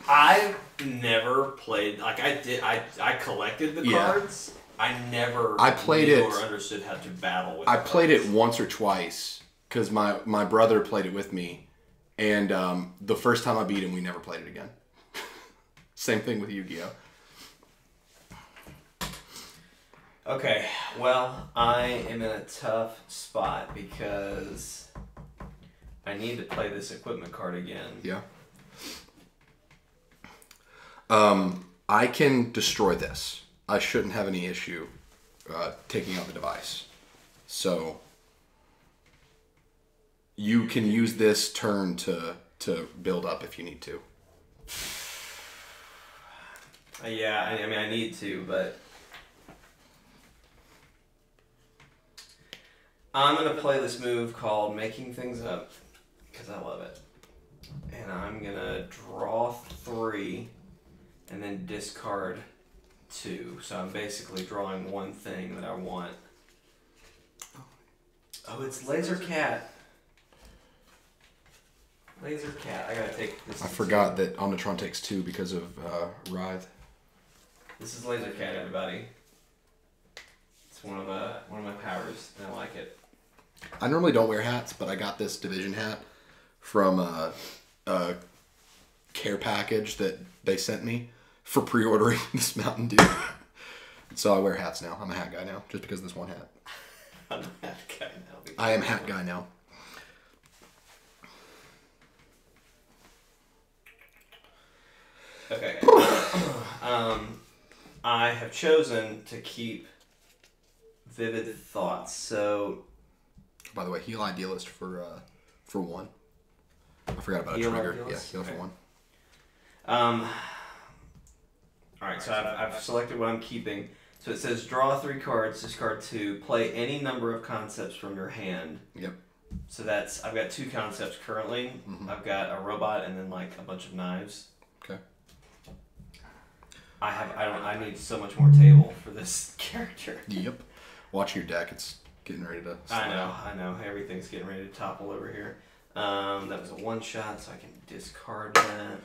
I've never played, like I collected the cards. I never knew or understood how to battle with I played it once or twice because my brother played it with me, and the first time I beat him, we never played it again. Same thing with Yu-Gi-Oh! Okay, well, I am in a tough spot because I need to play this equipment card again. Yeah. I can destroy this. I shouldn't have any issue taking out the device. So you can use this turn to build up if you need to. Yeah, I mean, I need to, but I'm going to play this move called Making Things Up because I love it. And I'm going to draw 3 and then discard 2. So I'm basically drawing one thing that I want. Oh, it's Laser Cat. Laser Cat. I gotta take this. I forgot that Omnitron takes 2 because of Writhe. This is Laser Cat, everybody. It's one of my powers, and I like it. I normally don't wear hats, but I got this Division hat from a care package that they sent me for pre-ordering this Mountain Dew. So I wear hats now. I'm a hat guy now, just because of this one hat. I'm a hat guy now. I am hat guy now. Okay. I have chosen to keep Vivid Thoughts. So, by the way, heal Idealist for 1. I forgot about heal a trigger. Idealist? Yeah, heal okay. for 1. Alright, so I've selected what I'm keeping. So it says draw 3 cards, discard 2, play any number of concepts from your hand. Yep. So I've got 2 concepts currently. Mm-hmm. I've got a robot and then like a bunch of knives. Okay. I need so much more table for this character. Yep. Watch your deck, it's getting ready to slide out. I know. Everything's getting ready to topple over here. That was a 1-shot, so I can discard that.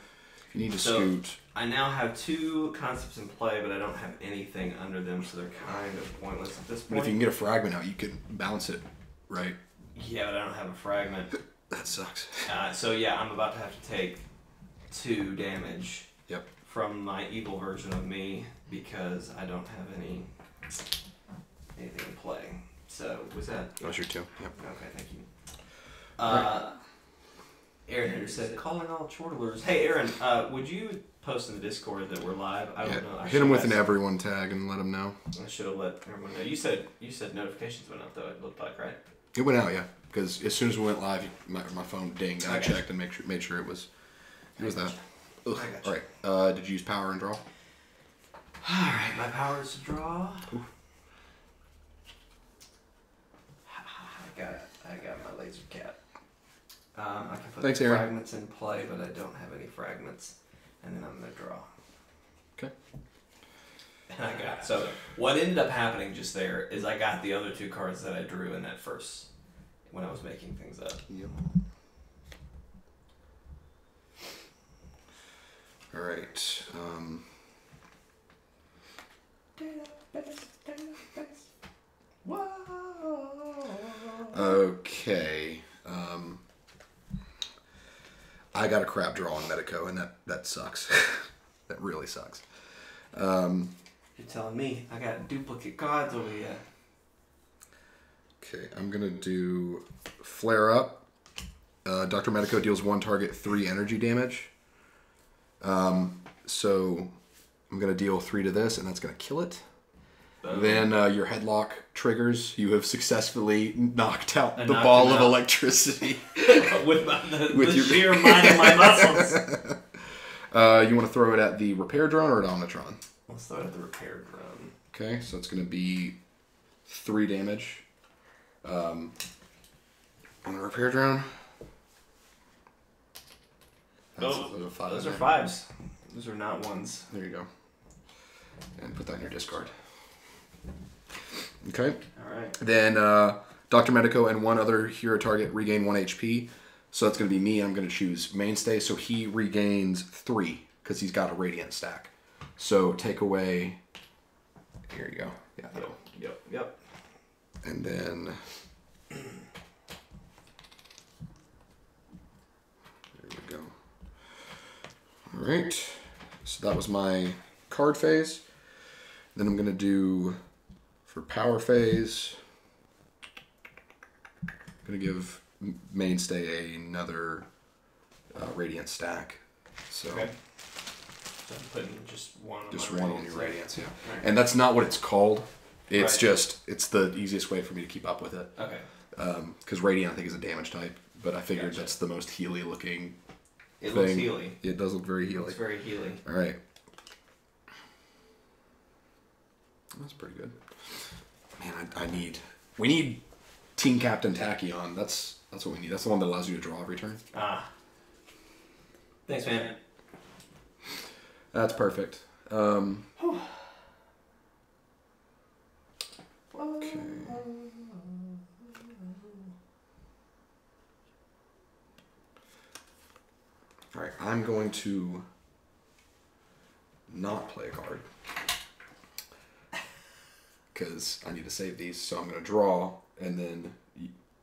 If you need to scoot. I now have 2 concepts in play, but I don't have anything under them, so they're kind of pointless at this point. But if you can get a fragment out, you can balance it, right? Yeah, but I don't have a fragment. That sucks. So yeah, I'm about to have to take 2 damage. Yep. From my evil version of me because I don't have anything in play. So was that? That was your 2. Yep. Okay, thank you. Aaron Henry said, calling all chortlers. Hey, Aaron, would you post in the Discord that we're live? I don't know. Hit him with an everyone tag and let him know. I should have let everyone know. You said notifications went up though. It looked like, right? It went out, yeah. Because as soon as we went live, my phone dinged. And I checked and made sure it was that. Ugh. All right. Did you use power and draw? All right. My power is to draw. Ooh. I got my Laser Cat. I can put Thanks, Aaron. fragments in play, but I don't have any fragments. And then I'm going to draw. Okay. And so what ended up happening just there is I got the other 2 cards that I drew in that first, when I was making things up. Yep. All right. Okay. I got a crap draw on Medico, and that sucks. That really sucks. You're telling me I got duplicate cards over here. Okay, I'm gonna do Flare Up. Dr. Medico deals 1 target 3 energy damage. So I'm gonna deal 3 to this, and that's gonna kill it. Then your headlock triggers. You have successfully knocked out the ball of electricity with the sheer might of my muscles. You want to throw it at the repair drone or at Omnitron? Let's throw it at the repair drone. Okay, so it's going to be 3 damage on the repair drone. Those are 5s. Those are not 1s. There you go. And put that in your discard. Okay. Alright. Then Dr. Medico and 1 other hero target regain 1 HP. So that's going to be me. I'm going to choose Mainstay. So he regains 3 because he's got a Radiant stack. So take away... Here you go. Yeah. Yep. And then... There we go. Alright. So that was my card phase. Then I'm going to do... For power phase, I'm going to give Mainstay another Radiant stack. So, okay. So I'm putting just 1 on just my 1 on your Radiance, yeah. Right. And that's not what it's called. It's right. just, it's the easiest way for me to keep up with it. Okay. Because Radiant, I think, is a damage type, but I figured that's the most Healy looking thing. It looks Healy. It does look very Healy. It looks very Healy. All right. That's pretty good. Man, we need Team Captain Tachyon. That's what we need. That's the one that allows you to draw every turn. Ah. Thanks, man. That's perfect. Okay. All right, I'm going to not play a card. Because I need to save these, so I'm going to draw and then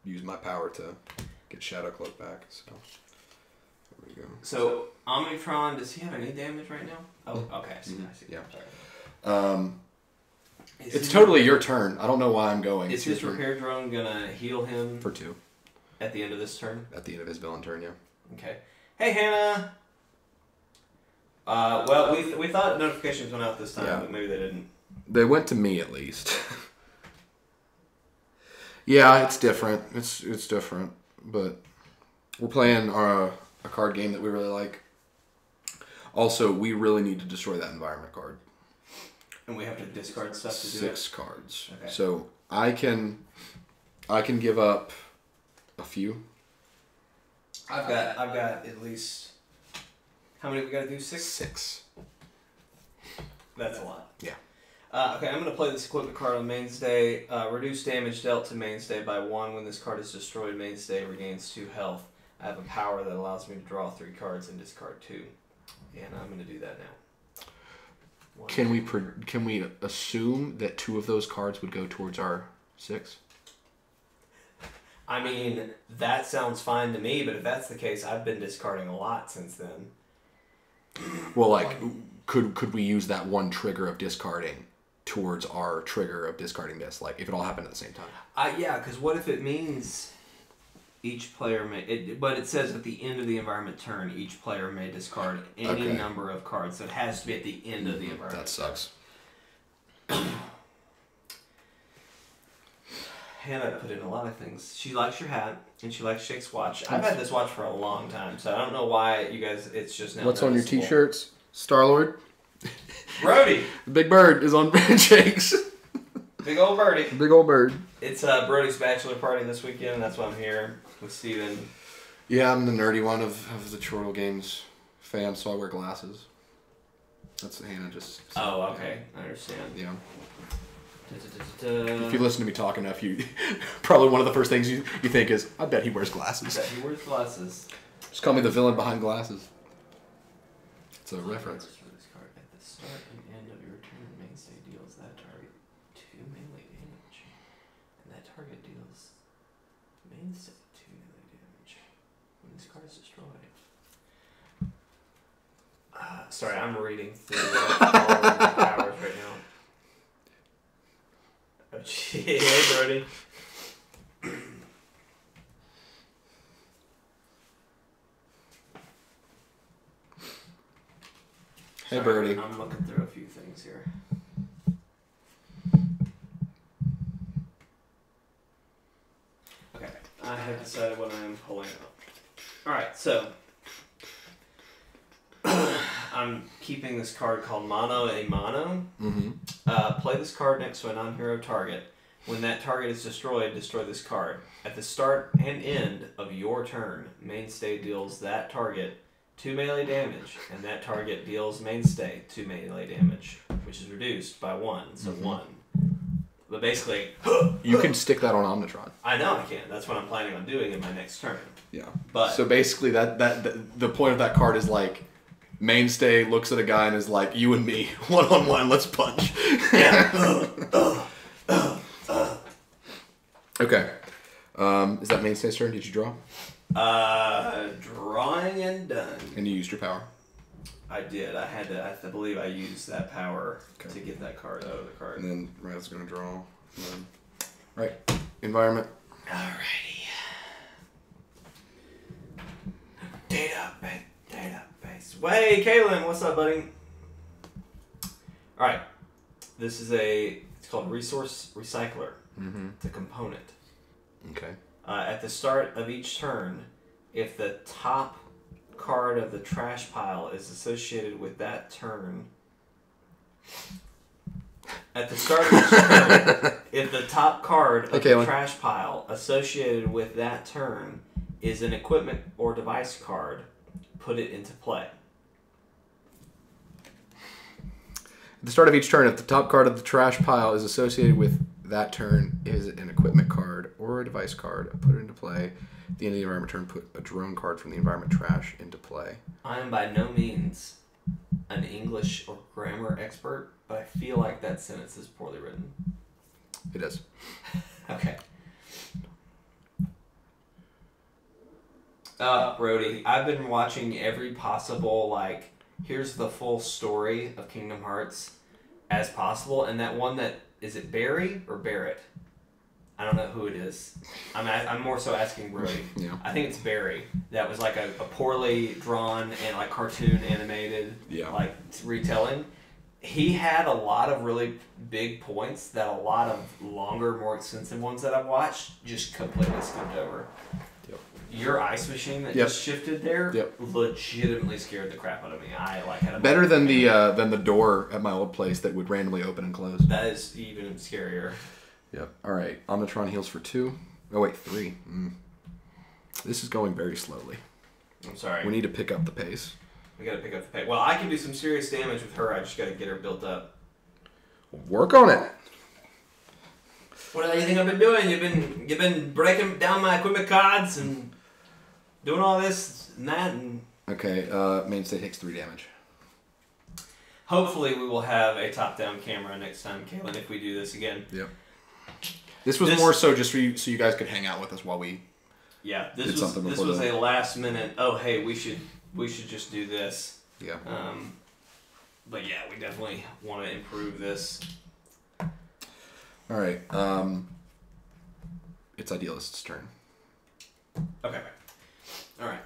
use my power to get Shadow Cloak back. So there we go. So Omnitron, does he have any damage right now? Oh, okay. I see. Yeah. Sorry. It's totally your turn. I don't know why I'm going. Is his repair drone gonna heal him for 2 at the end of this turn? At the end of his villain turn, yeah. Okay. Hey, Hannah. Well, we thought notifications went out this time, but maybe they didn't. They went to me at least. Yeah, it's different. It's different, but we're playing a card game that we really like. Also, we really need to destroy that environment card. And we have to discard stuff to do it? 6 cards. Okay. So I can give up a few. I've got at least, how many we got to do? 6? 6. That's a lot. Yeah. Okay, I'm going to play this equipment card on Mainstay. Reduce damage dealt to Mainstay by 1. When this card is destroyed, Mainstay regains 2 health. I have a power that allows me to draw 3 cards and discard 2. And I'm going to do that now. 1, Can we assume that 2 of those cards would go towards our 6? I mean, that sounds fine to me, but if that's the case, I've been discarding a lot since then. Well, like, could we use that 1 trigger of discarding towards our trigger of discarding this? Like, if it all happened at the same time. Yeah, because what if it means each player may... but it says at the end of the environment turn, each player may discard any number of cards. So it has to be at the end of the environment. That sucks. Hannah put in a lot of things. She likes your hat, and she likes Shake's watch. I've had this watch for a long time, so I don't know why you guys... It's just now What's on your noticeable. t-shirts? Star-Lord? Brody! The big bird is on Shake's. Big old birdie. Big old bird. It's Brody's bachelor party this weekend. That's why I'm here with Steven. Yeah, I'm the nerdy one of the Chortle Games fam, so I wear glasses. That's Hannah just... Oh, okay. I understand. Yeah. If you listen to me talk enough, you probably one of the first things you think is, I bet he wears glasses. I bet he wears glasses. Just call me the villain behind glasses. It's a reference. At the start and end of your turn, Mainstay deals that target 2 melee damage. And that target deals Mainstay 2 melee damage when this card is destroyed. Sorry, I'm reading through all of the powers right now. Hey, Brody. Hey, Birdie. I'm looking through a few things here. Okay, I have decided what I am pulling up. Alright, so I'm keeping this card called Mono a Mono. Play this card next to a non-hero target. When that target is destroyed, destroy this card. At the start and end of your turn, Mainstay deals that target 2 melee damage, and that target deals Mainstay 2 melee damage, which is reduced by 1, so 1. But basically... You can stick that on Omnitron. I know I can. That's what I'm planning on doing in my next turn. Yeah. But so basically, the point of that card is like, Mainstay looks at a guy and is like, you and me, one-on-one, let's punch. Yeah. Okay. Is that Mainstay's turn? Did you draw? Drawing and done. And you used your power? I did. I had to. I believe I used that power to get that card out of the card. And then Rad's going to draw. Right. Environment. Alrighty. Database. Hey, Kaylin, what's up, buddy? Alright. This is it's called Resource Recycler. It's a component. Okay. At the start of each turn, if the top card of the trash pile is associated with that turn... At the start of each turn, if the top card of the trash pile associated with that turn is an equipment or device card, put it into play. At the start of each turn, if the top card of the trash pile is associated with that turn is an equipment card or a device card, put it into play. At the end of the environment turn, put a drone card from the environment trash into play. I am by no means an English or grammar expert, but I feel like that sentence is poorly written. It is. Okay. Brody, I've been watching every possible, like, here's the full story of Kingdom Hearts as possible, and that one that, is it Barry or Barrett? I don't know who it is. I'm more so asking Brody. Yeah. I think it's Barry. That was like a poorly drawn and like cartoon animated like retelling. He had a lot of really big points that a lot of longer, more extensive ones that I've watched just completely skipped over. Yep. Your ice machine that just shifted there legitimately scared the crap out of me. I like had a better than the door at my old place that would randomly open and close. That is even scarier. Yep. All right. Omnitron heals for 2. Oh wait, 3. This is going very slowly. I'm sorry. We need to pick up the pace. We gotta pick up the pace. Well, I can do some serious damage with her. I just gotta get her built up. Work on it. What do you think I've been doing? You've been breaking down my equipment cards and doing all this and that and. Okay. Mainstay takes 3 damage. Hopefully, we will have a top-down camera next time, Kaylin, if we do this again. Yep. This was more so just so you guys could hang out with us while we. Yeah, this was a last minute. Oh, hey, we should just do this. Yeah. But yeah, we definitely want to improve this. All right. It's Idealist's turn. Okay. All right.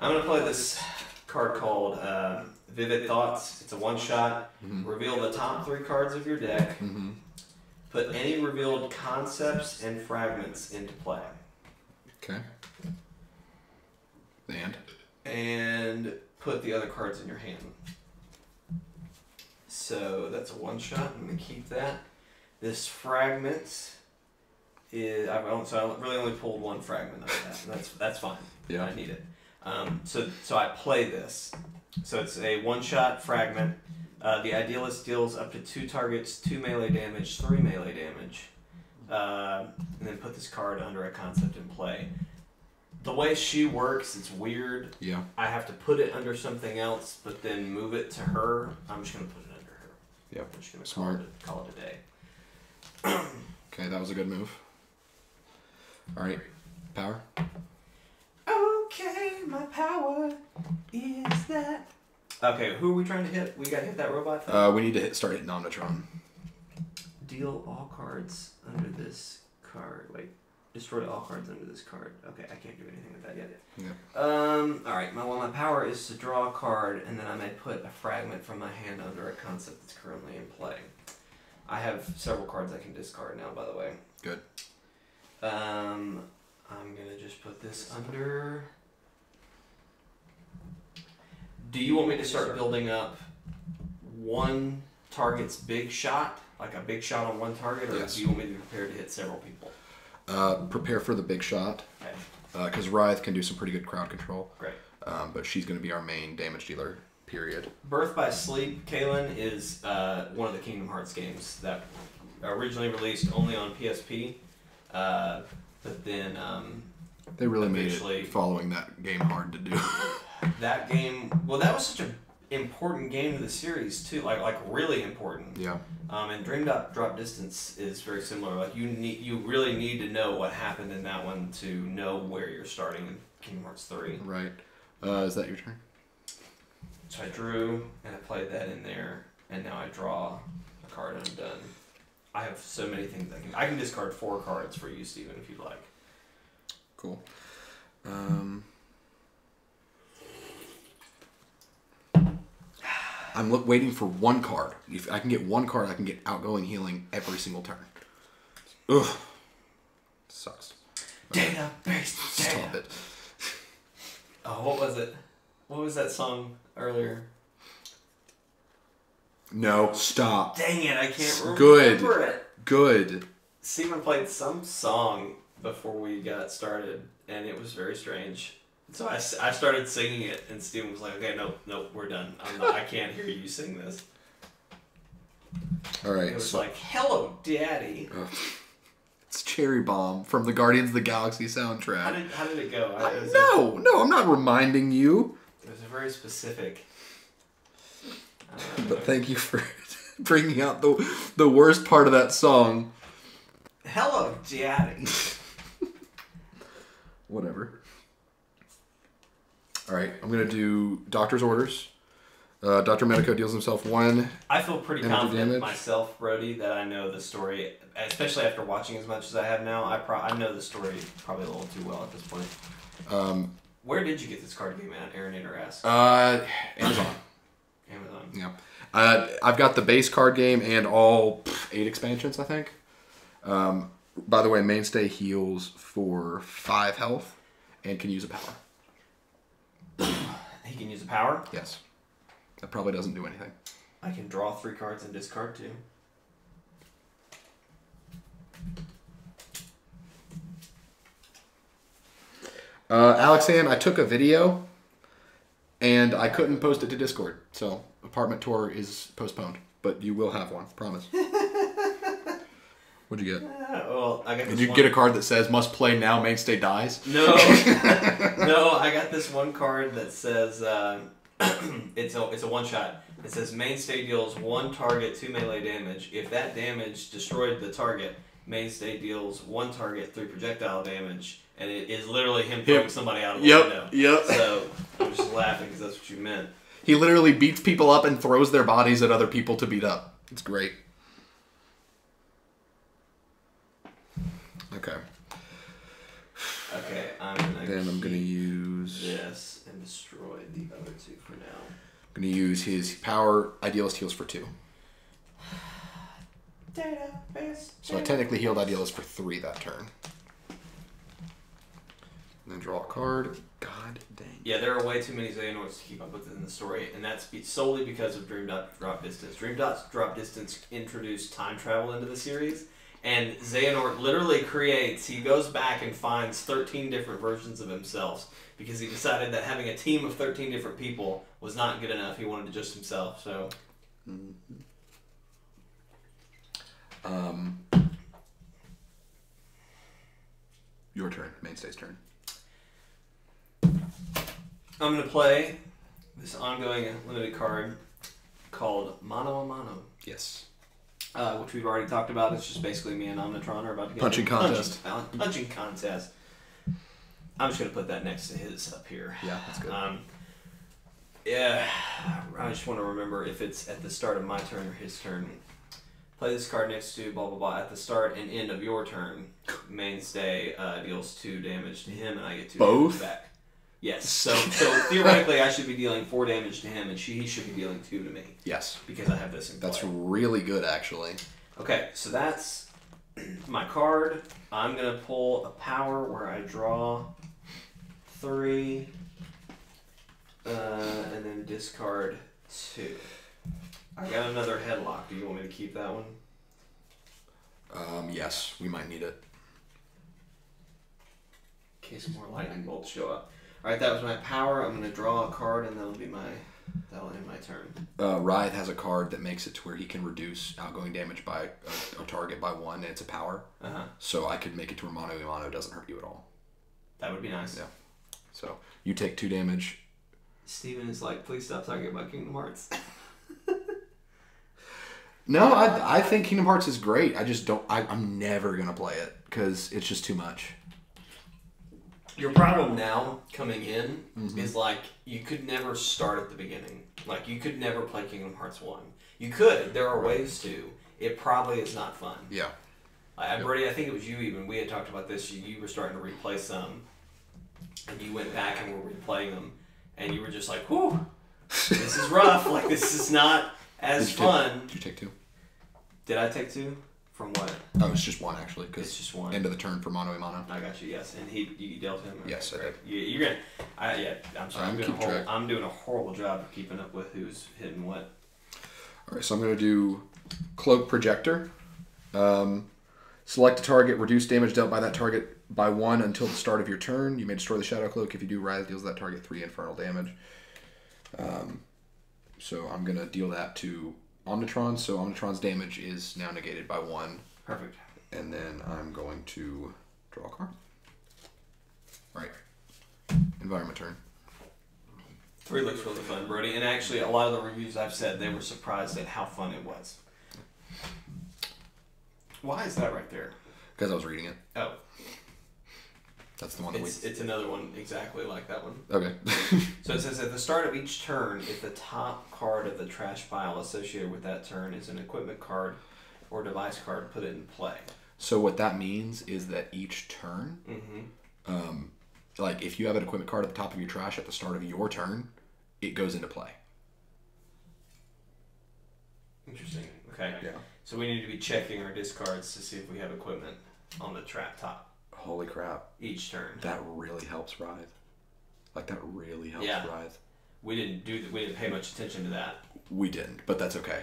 I'm going to play this card called Vivid Thoughts. It's a one-shot. Reveal the top 3 cards of your deck. Put any revealed concepts and fragments into play. Okay. And put the other cards in your hand. So that's a one-shot. I'm going to keep that. This fragment is... I really only pulled 1 fragment of that. That's fine. Yeah. I need it. So I play this. So it's a one-shot fragment. The Idealist deals up to 2 targets, 2 melee damage, 3 melee damage. And then put this card under a concept in play. The way she works, it's weird. Yeah. I have to put it under something else, but then move it to her. I'm just going to put it under her. Yep. I'm just going to call it a day. Okay, that was a good move. All right, power. Okay, my power is that. Okay, who are we trying to hit? We gotta hit that robot thing? We need to start hitting Omnitron. Deal all cards under this card. Wait, destroy all cards under this card. Okay, I can't do anything with that yet. Yeah. Alright, my power is to draw a card, and then I may put a fragment from my hand under a concept that's currently in play. I have several cards I can discard now, by the way. Good. I'm gonna just put this under... Do you want me to start building up one target's big shot? Like a big shot on one target? Or Yes. do you want me to be prepared to hit several people? Prepare for the big shot. Okay. Because Writhe can do some pretty good crowd control. Great. But she's going to be our main damage dealer, period. Birth by Sleep, Kaylin, is one of the Kingdom Hearts games that originally released only on PSP. But then... they really made it following that game hard to do. That game... Well, that was such an important game to the series, too. Like really important. Yeah. And Dream Drop Distance is very similar. Like you really need to know what happened in that one to know where you're starting in Kingdom Hearts 3. Right. Is that your turn? So I drew and I played that in there, and now I draw a card and I'm done. I have so many things I can discard 4 cards for you, Steven, if you'd like. Cool. I'm waiting for one card. If I can get one card, I can get outgoing healing every single turn. Ugh. Sucks. Database data. Stop it. Oh, what was it? What was that song earlier? No, stop. Dang it, I can't remember Good. it. Good. Steven played some song before we got started, and it was very strange. So I started singing it, and Steven was like, okay, no, we're done. I can't hear you sing this. All right. It was like, hello, Daddy. It's Cherry Bomb from the Guardians of the Galaxy soundtrack. How did it go? No, I'm not reminding you. It was a very specific... But thank you for bringing out the worst part of that song. Hello, Daddy. Whatever. All right, I'm going to do Doctor's Orders. Dr. Medico deals himself 1. I feel pretty energy confident damage. myself, Brody, that I know the story, especially after watching as much as I have now. I know the story probably a little too well at this point. Where did you get this card game at? Aaronator asks. Amazon. Amazon. Yeah. I've got the base card game and all 8 expansions, I think. By the way, Mainstay heals for 5 health and can use a power. He can use a power? Yes. That probably doesn't do anything. I can draw 3 cards and discard 2. Alexan, I took a video and I couldn't post it to Discord, so apartment tour is postponed, but you will have one, promise. What'd you get? Well, I got Did you get a card that says "Must play now, Mainstay dies"? No, no. I got this one card that says it's a one shot. It says Mainstay deals 1 target 2 melee damage. If that damage destroyed the target, Mainstay deals 1 target 3 projectile damage, and it is literally him throwing somebody out of the window. Yep. So I was just laughing because that's what you meant. He literally beats people up and throws their bodies at other people to beat up. It's great. Okay. Okay, I'm gonna use this and destroy the other 2 for now. I'm gonna use his power. Idealist heals for 2. So I technically healed Idealist for 3 that turn. And then draw a card. God dang. Yeah, there are way too many Xehanorts to keep up with in the story, and that's solely because of Dream Drop Distance. Dream Drop Distance introduced time travel into the series, and Xehanort literally he goes back and finds 13 different versions of himself because he decided that having a team of 13 different people was not good enough. He wanted just himself, so... Your turn. Mainstay's turn. I'm going to play this ongoing limited card called Mano a Mano. Yes. which we've already talked about. It's just basically me and Omnitron are about to get punching contest. Punching contest. I'm just gonna put that next to his up here. Yeah, that's good. Yeah, I just want to remember if it's at the start of my turn or his turn. Play this card next to blah blah blah at the start and end of your turn. Mainstay deals 2 damage to him, and I get 2 damage back. Yes. So theoretically, I should be dealing 4 damage to him, and he should be dealing 2 to me. Yes. Because I have this in play. That's really good, actually. Okay, so that's my card. I'm gonna pull a power where I draw 3, and then discard 2. I got another headlock. Do you want me to keep that one? Yes, we might need it. In case more lightning bolts show up. Alright, that was my power. I'm going to draw a card, and that'll end my turn. Writhe has a card that makes it to where he can reduce outgoing damage by a target by 1, and it's a power. So I could make it to where Mono Imano doesn't hurt you at all. That would be nice. Yeah. So you take 2 damage. Steven is like, please stop talking about Kingdom Hearts. No, I think Kingdom Hearts is great. I just don't. I'm never gonna play it because it's just too much. Your problem now coming in is like you could never start at the beginning. Like you could never play Kingdom Hearts 1. You could. There are ways to. It probably is not fun. Yeah. Brady, I think it was you even. We had talked about this. You were starting to replay some, and you went back and were replaying them, and you were just like, "Whew, this is rough. Like this is not." As fun. Did you take 2? Did I take 2? From what? Oh, it's just 1 actually. It's just 1. End of the turn for Mono Imano. I got you. Yes, and you dealt him. Yes, I did. You're gonna. I'm sorry. I'm doing a horrible job of keeping up with who's hitting what. All right, so I'm gonna do Cloak Projector. Select a target. Reduce damage dealt by that target by 1 until the start of your turn. You may destroy the Shadow Cloak. If you do, Writhe deals that target 3 infernal damage. So I'm going to deal that to Omnitron. So Omnitron's damage is now negated by 1. Perfect. And then I'm going to draw a card. Right. Environment turn. 3 looks really fun, Brody. And actually, a lot of the reviews I've said, they were surprised at how fun it was. Why is that right there? Because I was reading it. Oh. That's the one that It's another one exactly like that one. Okay. So it says at the start of each turn, if the top card of the trash pile associated with that turn is an equipment card or device card, put it in play. So what that means is that each turn, like if you have an equipment card at the top of your trash at the start of your turn, it goes into play. Interesting. Okay. Yeah. So we need to be checking our discards to see if we have equipment on the trap top. Holy crap. Each turn. That really helps Writhe. Like, that really helps Writhe. We didn't pay much attention to that. We didn't, but that's okay.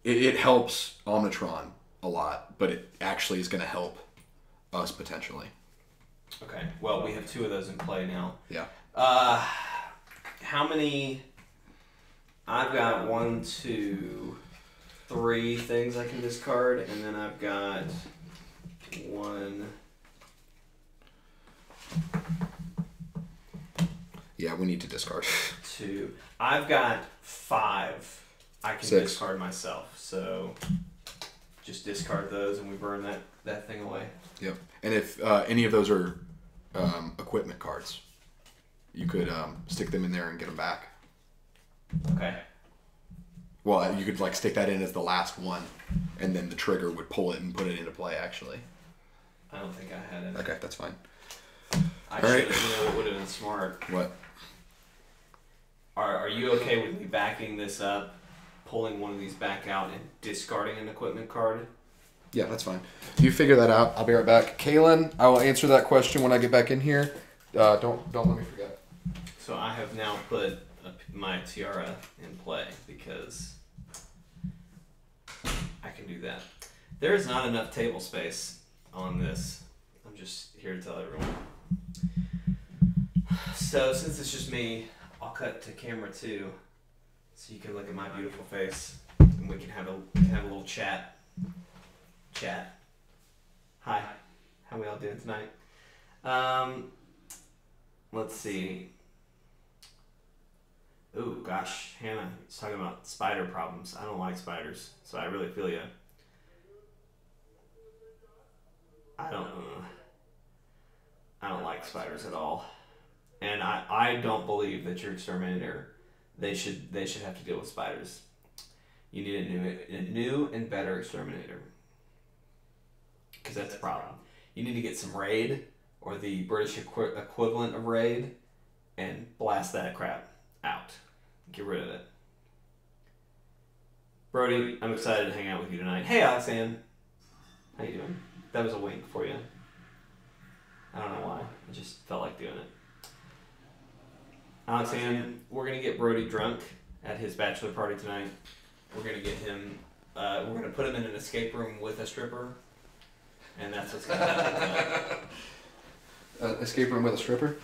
It helps Omnitron a lot, but it actually is going to help us potentially. Okay. Well, we have 2 of those in play now. Yeah. How many... I've got 1, 2, 3 things I can discard, and then I've got 1... Yeah, we need to discard. 2. I've got 5 I can 6. discard myself, so just discard those and we burn that thing away. Yep. And if any of those are equipment cards, you could stick them in there and get them back. Okay. Well, you could like stick that in as the last one, and then the trigger would pull it and put it into play, actually. I don't think I had it. Okay, that's fine. I should have, what would have been smart. What? Are you okay with me backing this up, pulling one of these back out, and discarding an equipment card? Yeah, that's fine. You figure that out. I'll be right back. Kaylin, I will answer that question when I get back in here. Don't let me forget. So I have now put my tiara in play because I can do that. There is not enough table space on this. I'm just here to tell everyone. So since it's just me, I'll cut to camera 2 so you can look at my beautiful face and we can have a little chat. Hi. How we all doing tonight? Let's see. Ooh, gosh, Hannah is talking about spider problems. I don't like spiders, so I really feel you. I don't like spiders at all, and I don't believe that your exterminator. They should have to deal with spiders. You need a new and better exterminator, because that's the problem. You need to get some Raid or the British equivalent of Raid, and blast that crap out. Get rid of it. Brody, I'm excited to hang out with you tonight. Hey, Alexanne. How you doing? That was a wink for you. I don't know why. I just felt like doing it. Alexanne, we're going to get Brody drunk at his bachelor party tonight. We're going to get him, we're going to put him in an escape room with a stripper. And that's what's going to happen tonight. Escape room with a stripper?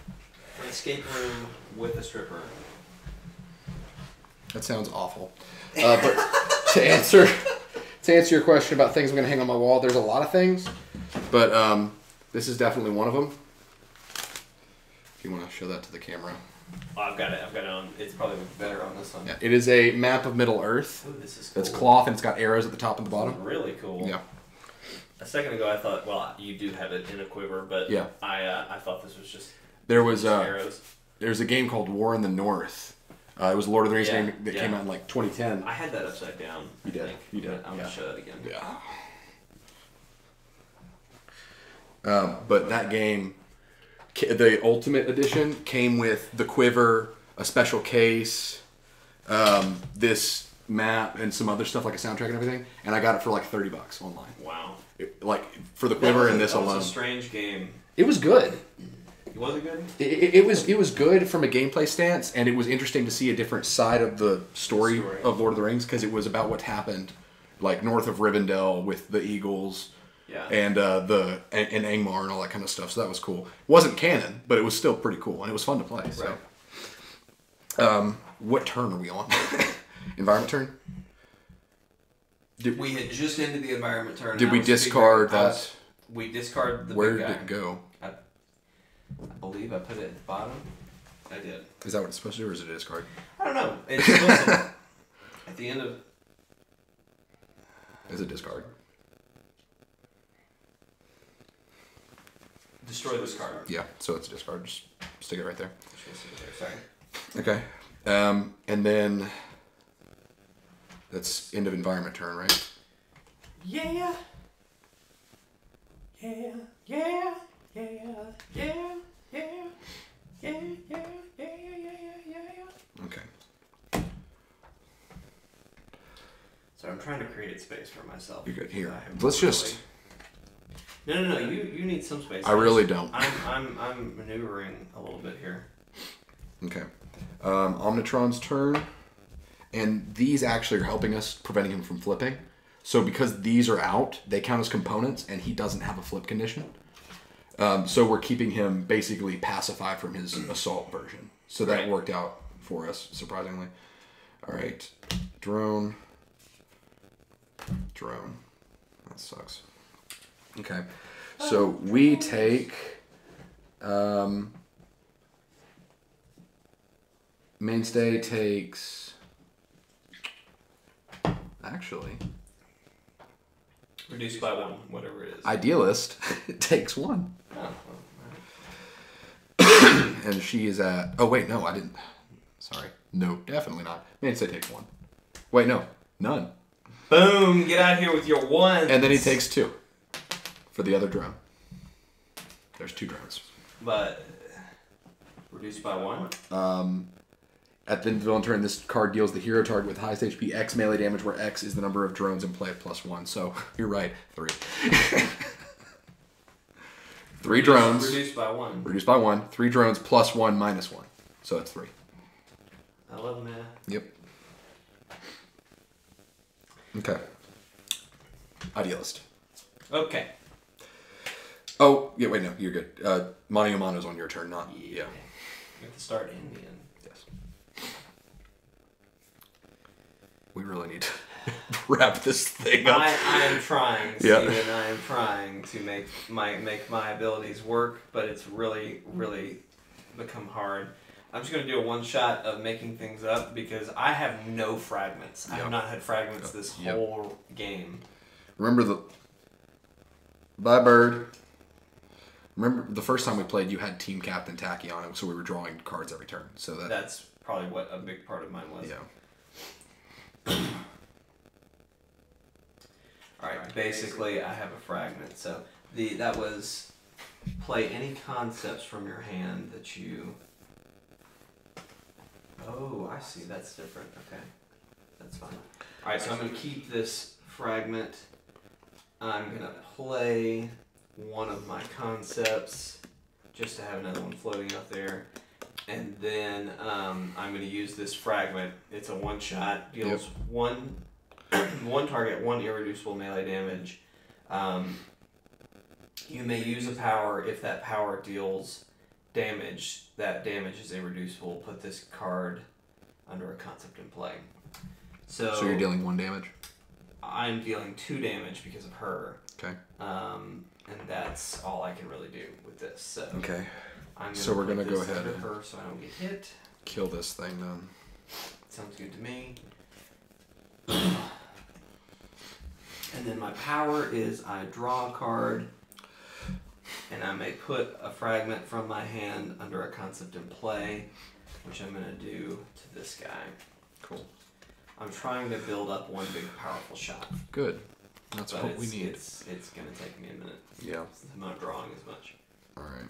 An escape room with a stripper. That sounds awful. But to answer your question about things I'm going to hang on my wall, there's a lot of things. But this is definitely one of them. If you want to show that to the camera. Oh, I've got it on. It's probably better on this one. Yeah, it is a map of Middle Earth. Ooh, this is cool. It's cloth and it's got arrows at the top and the bottom. Really cool. Yeah. A second ago, I thought, well, you do have it in a quiver, but yeah. I thought this was just arrows. There's a game called War in the North. It was a Lord of the Rings game that came out in like 2010. I had that upside down. You did. You did. I'm gonna show that again. Yeah. But that game, the Ultimate Edition, came with the quiver, a special case, this map, and some other stuff like a soundtrack and everything. And I got it for like $30 online. Wow. For the quiver and this alone. That was a strange game. It was good. Was it good? It was good from a gameplay stance, and it was interesting to see a different side of the story of Lord of the Rings, because it was about what happened, like north of Rivendell with the Eagles, and Angmar and all that kind of stuff. So that was cool. It wasn't canon, but it was still pretty cool, and it was fun to play. So, what turn are we on? Environment turn. We had just ended the environment turn. Did we discard that? We discarded the Where big guy. did it go? I believe I put it at the bottom. I did. Is that what it's supposed to do, or is it a discard? I don't know. It's supposed to. At the end of... Is it discard? Destroy this card. Yeah, so it's a discard. Just stick it right there. Sorry. Okay. And then... That's end of environment turn, right? Yeah. Yeah. Yeah. Yeah, yeah, yeah, yeah, yeah, yeah. Okay. So I'm trying to create space for myself. You're good. Here, let's just. No. You need some space. I really don't. I'm maneuvering a little bit here. Okay. Omnitron's turn, and these actually are helping us, preventing him from flipping. So because these are out, they count as components, and he doesn't have a flip condition. So we're keeping him basically pacified from his assault version. So that worked out for us, surprisingly. All right. Drone. That sucks. Okay. So we take... Mainstay takes... Actually... Reduced by 1, whatever it is. Idealist takes 1. Oh, well, and she is at... Oh, wait, no, I didn't... Sorry. No, definitely not. Mainstay takes 1. Wait, no. None. Boom! Get out of here with your 1. And then he takes 2. For the other drone. There's 2 drones. But... Reduced by 1? At the end of the villain turn, this card deals the hero target with highest HP X melee damage, where X is the number of drones in play at +1. So, you're right. 3. 3 drones. Reduced by 1. Reduced by 1. 3 drones +1 -1. So it's 3. I love math. Yep. Okay. Idealist. Okay. Oh, yeah, wait, no, you're good. Mano a Mano's on your turn, not... Yeah. You have to start in the end. Yes. We really need to wrap this thing up. I am trying, Yeah. Steven. I am trying to make my abilities work, but it's really, really become hard. I'm just going to do a one-shot of making things up because I have no fragments. I have not had fragments this whole game. Remember the... Bye, bird. Remember the first time we played, you had Team Captain Tacky on it, so we were drawing cards every turn. So that's probably what a big part of mine was. Yeah. Alright, basically I have a fragment. So that was play any concepts from your hand that you... Oh, I see. That's different. Okay. That's fine. Alright, so I'm going to keep this fragment. I'm going to play one of my concepts just to have another one floating out there. And then I'm going to use this fragment. It's a one-shot. Deals one target, one irreducible melee damage. You may use a power if that power deals damage. That damage is irreducible. Put this card under a concept in play. So you're dealing 1 damage? I'm dealing 2 damage because of her. Okay. And that's all I can really do with this. So okay. We're gonna go ahead and her so I don't get hit. Kill this thing then. Sounds good to me. And then my power is I draw a card, and I may put a fragment from my hand under a concept in play, which I'm going to do to this guy. Cool. I'm trying to build up one big powerful shot. Good. That's what we need. It's going to take me a minute. Yeah. Since I'm not drawing as much. Alright.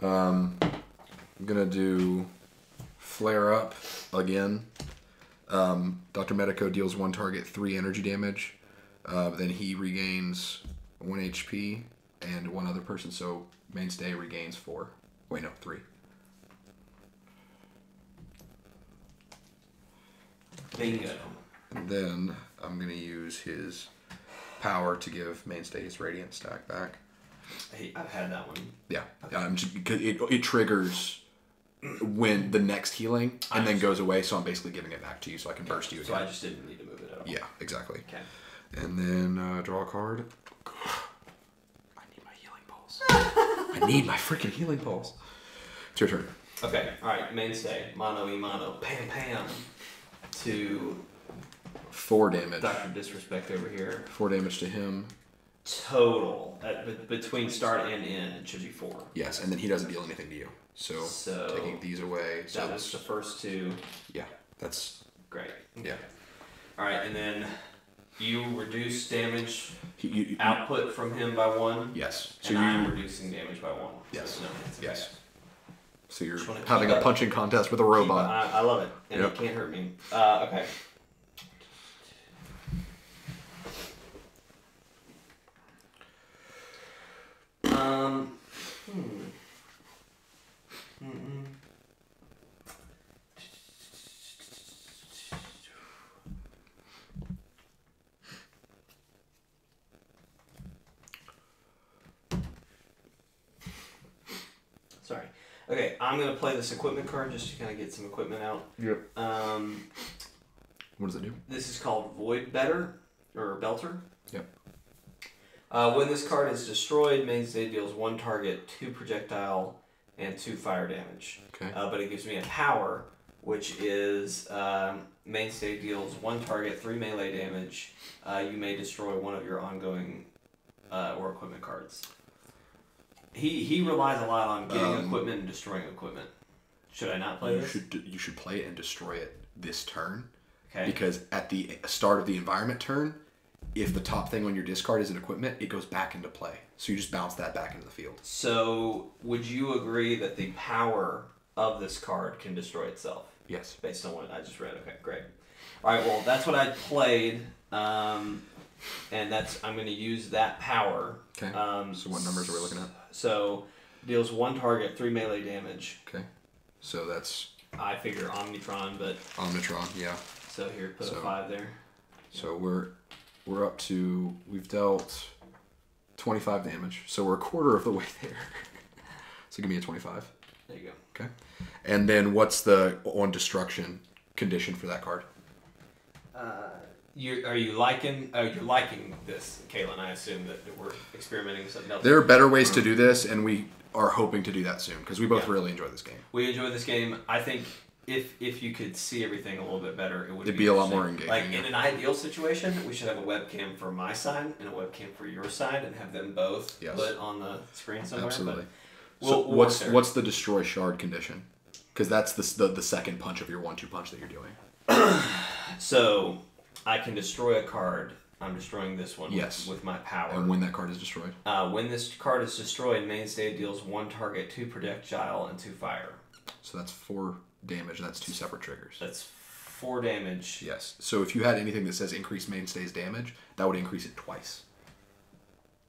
I'm going to do Flare Up again. Dr. Medico deals 1 target 3 energy damage. Then he regains 1 HP and 1 other person, so Mainstay regains 4. Wait, no, 3. Bingo. And then I'm going to use his power to give Mainstay his Radiant stack back. I've had that one. Yeah, because it triggers when the next healing and then goes away, so I'm basically giving it back to you so I can burst you again. So I just didn't need to move it at all. Yeah, exactly. Okay. And then draw a card. I need my healing pulse. I need my freaking healing pulse. It's your turn. Okay, alright, Mainstay. Mono e mono. Pam pam. To 4 damage. Dr. Disrespect over here. 4 damage to him. Total. Between start and end, it should be 4. Yes, and then he doesn't deal anything to you. So taking these away. So that was the first 2. Yeah, that's... Great. Okay. Yeah. Alright, and then you reduce damage output from him by 1. Yes. So I'm reducing damage by 1. Yes. No, yes. So you're having having a punching contest with a robot. I love it. And it can't hurt me. Okay. Sorry. Okay, I'm going to play this equipment card just to kind of get some equipment out. Yep. What does it do? This is called Void Better, or Belter. Yep. When this card is destroyed, Mainstay deals 1 target, 2 projectile, and 2 fire damage. Okay. But it gives me a power, which is Mainstay deals 1 target, 3 melee damage. You may destroy one of your ongoing or equipment cards. He relies a lot on getting equipment and destroying equipment. Should I not play this? You should play it and destroy it this turn. Okay. Because at the start of the environment turn, if the top thing on your discard is an equipment, it goes back into play. So you just bounce that back into the field. So would you agree that the power of this card can destroy itself? Yes. Based on what I just read. Okay, great. All right, well, that's what I played. And I'm going to use that power. Okay. So what numbers are we looking at? So deals 1 target, 3 melee damage. Okay. So that's... I figure Omnitron, but... Omnitron, yeah. So here, put a 5 there. So we're up to... We've dealt 25 damage. So we're a quarter of the way there. So give me a 25. There you go. Okay. And then what's the on destruction condition for that card? You're liking this, Kaylin? I assume that we're experimenting with something else. There are better ways to do this, and are hoping to do that soon because we both really enjoy this game. We enjoy this game. I think if you could see everything a little bit better, it'd be a lot more engaging. Like in an ideal situation, we should have a webcam for my side and a webcam for your side, and have them both put on the screen somewhere. Absolutely. But so what's the destroy shard condition? Because that's the second punch of your 1-2 punch that you're doing. So I can destroy a card. I'm destroying this one with my power. And when that card is destroyed? When this card is destroyed, mainstay deals 1 target, 2 projectile, and 2 fire. So that's 4 damage. That's 2 separate triggers. That's 4 damage. Yes. So if you had anything that says increase mainstay's damage, that would increase it twice.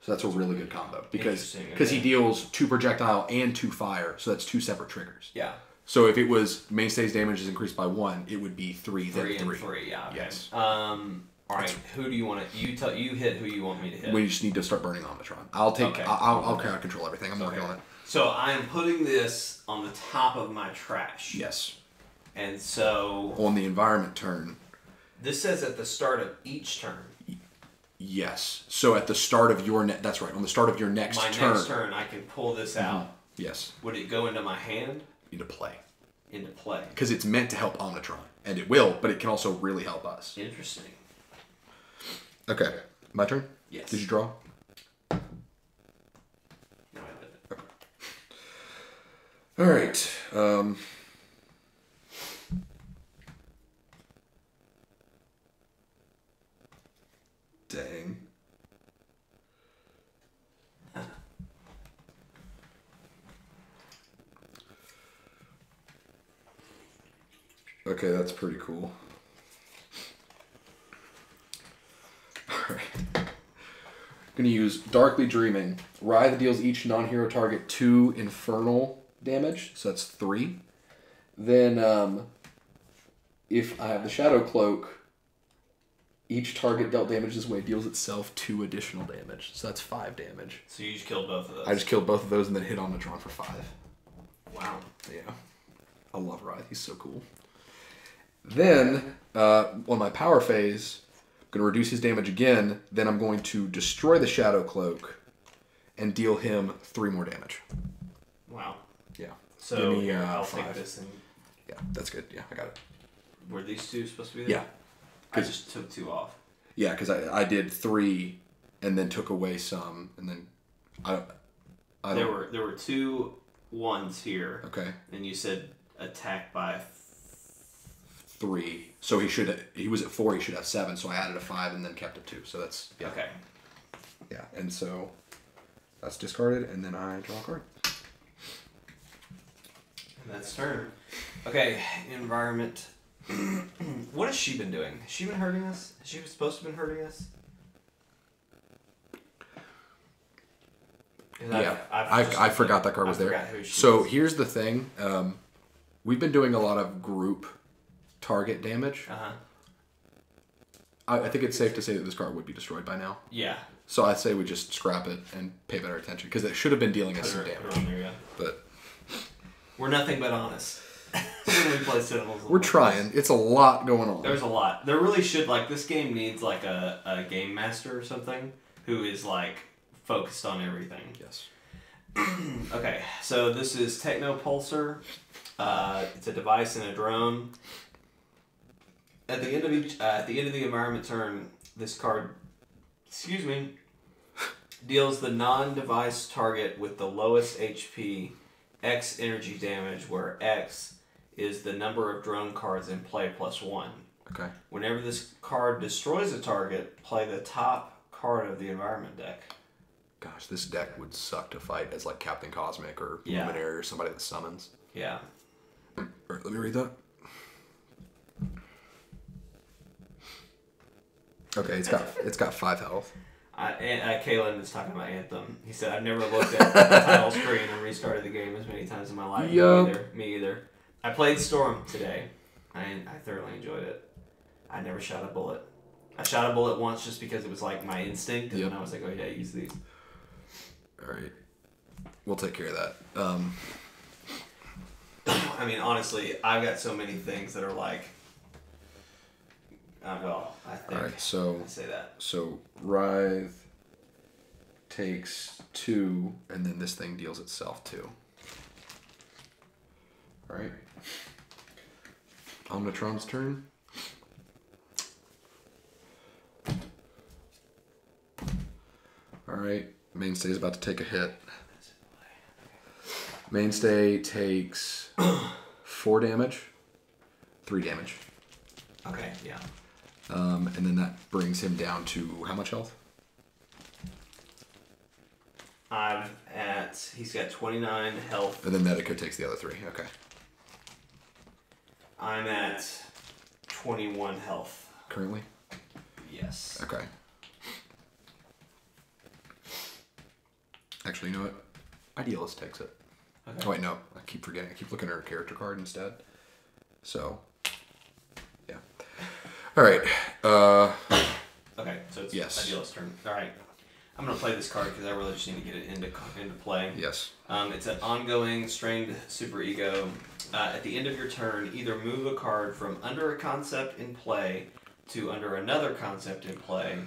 So that's a really good combo because he deals 2 projectile and 2 fire. So that's 2 separate triggers. Yeah. So if it was mainstay's damage is increased by 1, it would be 3 then 3. And 3. Yeah. Okay. Yes. All right, who do you want to? You hit who you want me to hit. We just need to start burning Omnitron. I'll crowd control everything. I'm working on it. So I am putting this on the top of my trash. Yes. And so on the environment turn. This says at the start of each turn. Yes. So at the start of your that's right. On the start of your next turn. My next turn, I can pull this out. Yes. Would it go into my hand? Into play. Into play. Because it's meant to help Omnitron, and it will, but it can also really help us. Interesting. Okay, my turn? Yes. Did you draw? No, I didn't. Okay. All right. Dang. Okay, that's pretty cool. Alright. I'm going to use Darkly Dreaming. Writhe deals each non-hero target 2 infernal damage, so that's 3. Then, if I have the Shadow Cloak, each target dealt damage this way deals itself 2 additional damage, so that's 5 damage. So you just killed both of those? I just killed both of those and then hit Omnitron for 5. Wow. Yeah. I love Writhe. He's so cool. Then, on my power phase, I'm going to reduce his damage again. Then I'm going to destroy the Shadow Cloak and deal him 3 more damage. Wow. Yeah. So I'll take this and... Yeah, that's good. Yeah, I got it. Were these 2 supposed to be there? Yeah. I just took 2 off. Yeah, because I did 3 and then took away some, and then There were 2 1s here. Okay. And you said attack by 3. So he was at 4, he should have 7, so I added a 5 and then kept it 2. So that's Okay. Yeah, and so that's discarded, and then I draw a card. And that's turn. Okay, environment. What has she been doing? Has she been hurting us? Has she supposed to have been hurting us? Yeah, I forgot that card was there. So here's the thing. We've been doing a lot of group target damage. I think it's safe to say that this card would be destroyed by now. Yeah. So I'd say we just scrap it and pay better attention, because it should have been dealing us some damage. But we're nothing but honest when we play Sentinels. We're trying. It's a lot going on. There's a lot. There really should, this game needs a game master or something who is focused on everything. Yes. Okay, so this is Techno Pulsar. It's a device and a drone. At the end of the environment turn, this card, deals the non-device target with the lowest HP X energy damage, where X is the number of drone cards in play plus 1. Okay. Whenever this card destroys a target, play the top card of the environment deck. Gosh, this deck would suck to fight as Captain Cosmic or Luminary or somebody that summons. Yeah. All right, let me read that. Okay, it's got 5 health. Kalen is talking about Anthem. He said, I've never looked at the title screen and restarted the game as many times in my life. Yep. Me either. I played Storm today. I thoroughly enjoyed it. I never shot a bullet. I shot a bullet once just because it was my instinct, and then I was like, oh yeah, use these. Alright. We'll take care of that. I mean, honestly, I've got so many things that are I think. Alright, so I say that. So Writhe takes 2, and then this thing deals itself 2. All right. Omnitron's turn. All right. Mainstay's about to take a hit. Mainstay takes 4 damage, 3 damage. Okay, yeah. And then that brings him down to how much health? He's got 29 health. And then Medico takes the other 3. Okay. I'm at 21 health. Currently? Yes. Okay. Actually, you know what? Idealist takes it. Okay. Oh, wait, no. I keep forgetting. I keep looking at her character card instead. So, yeah. All right. Okay, so it's yes. Idealist's turn. All right. I'm going to play this card because I really just need to get it into play. Yes. It's an ongoing strained superego. At the end of your turn, either move a card from under a concept in play to under another concept in play,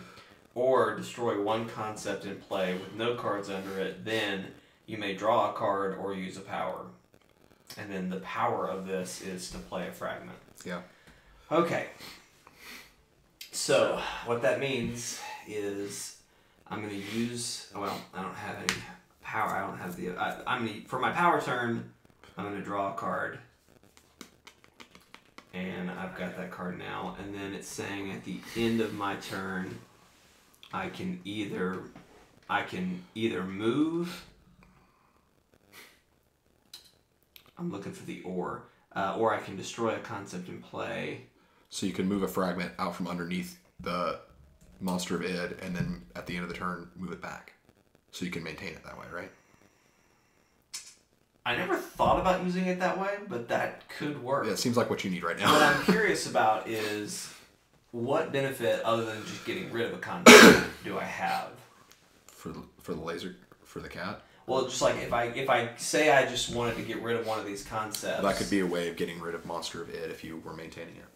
or destroy one concept in play with no cards under it. Then you may draw a card or use a power. And then the power of this is to play a fragment. Yeah. Okay. So what that means is I'm going to use, well, I don't have any power. I don't have the, for my power turn, I'm going to draw a card. And I've got that card now. And then it's saying at the end of my turn, I can either move. I'm looking for the or I can destroy a concept in play. So you can move a fragment out from underneath the monster of id, and then at the end of the turn, move it back. So you can maintain it that way, right? I never thought about using it that way, but that could work. Yeah, it seems like what you need right now. What I'm curious about is what benefit, other than just getting rid of a concept, do I have? For the laser, for the cat? Well, just like if I say I just wanted to get rid of one of these concepts. That could be a way of getting rid of monster of id if you were maintaining it.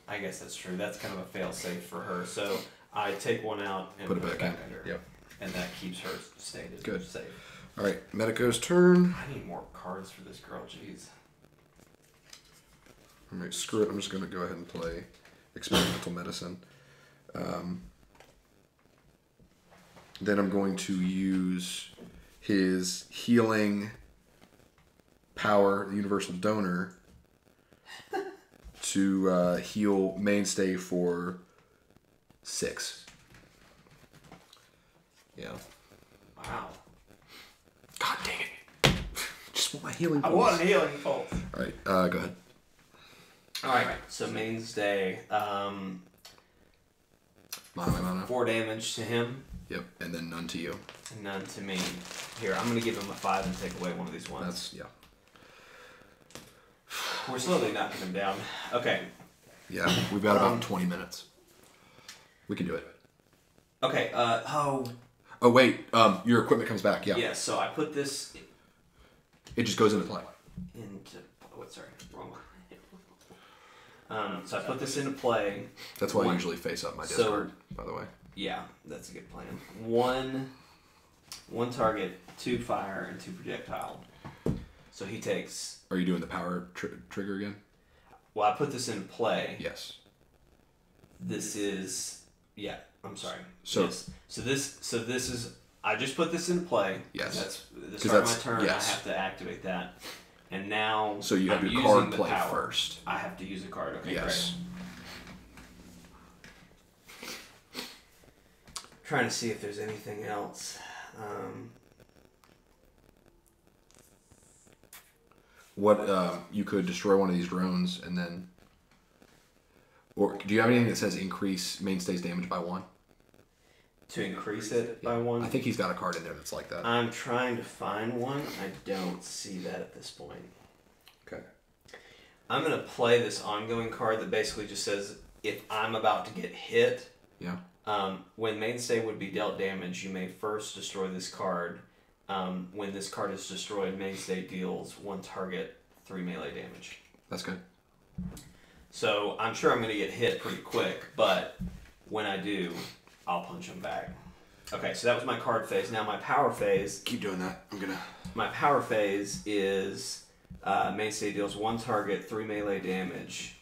I guess that's true. That's kind of a fail-safe for her. So I take one out and put it back under. Yep. And that keeps her stated good. Safe. All right, Medico's turn. I need more cards for this girl. Jeez. All right, screw it. I'm just going to go ahead and play Experimental Medicine. Then I'm going to use his healing power, the Universal Donor, to heal Mainstay for 6. Yeah. Wow. God dang it. Just want my healing pulse. I want a healing pulse. All right, go ahead. All right, so Mainstay, Mana. 4 damage to him. Yep, and then none to you. And none to me. Here, I'm going to give him a 5 and take away one of these ones. That's, yeah. We're slowly knocking him down. Okay. Yeah, we've got about 20 minutes. We can do it. Okay, Oh, wait, your equipment comes back, yeah. Yeah, so I put this... It just goes into play. Sorry, wrong one. So I put this into play. That's why I usually face up my discard, by the way. Yeah, that's a good plan. One target, 2 fire, and 2 projectile. So he takes... Are you doing the power trigger again? Well, I put this into play. Yes. This is... Yeah, I'm sorry. So, yes. So this is... I just put this into play. Yes. That's the start of my turn. Yes. I have to activate that. And now... So you have your card play first. I have to use a card. Okay, yes. Great. Trying to see if there's anything else. You could destroy one of these drones and then... Or do you have anything that says increase Mainstay's damage by 1? To increase it by 1? I think he's got a card in there that's like that. I'm trying to find one. I don't see that at this point. Okay. I'm going to play this ongoing card that basically just says, if I'm about to get hit, yeah. When Mainstay would be dealt damage, you may first destroy this card. When this card is destroyed, Mainstay deals 1 target 3 melee damage. That's good. So I'm sure I'm going to get hit pretty quick, but when I do, I'll punch him back. Okay, so that was my card phase. Now my power phase. Keep doing that. I'm gonna. My power phase is mainstay deals 1 target, 3 melee damage.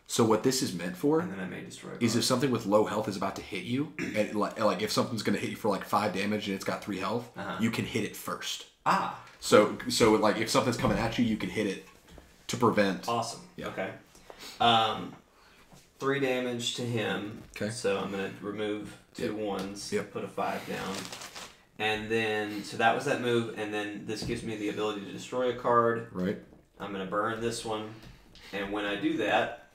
So what this is meant for, and then I may destroy is if something with low health is about to hit you, and like if something's gonna hit you for like 5 damage and it's got 3 health, you can hit it first. Ah. So like if something's coming at you, you can hit it to prevent. Awesome. Yeah. Okay. 3 damage to him. Okay. So I'm gonna remove 2 ones. Yep. Put a 5 down. And then so that was that move, and then this gives me the ability to destroy a card. Right. I'm gonna burn this one, and when I do that,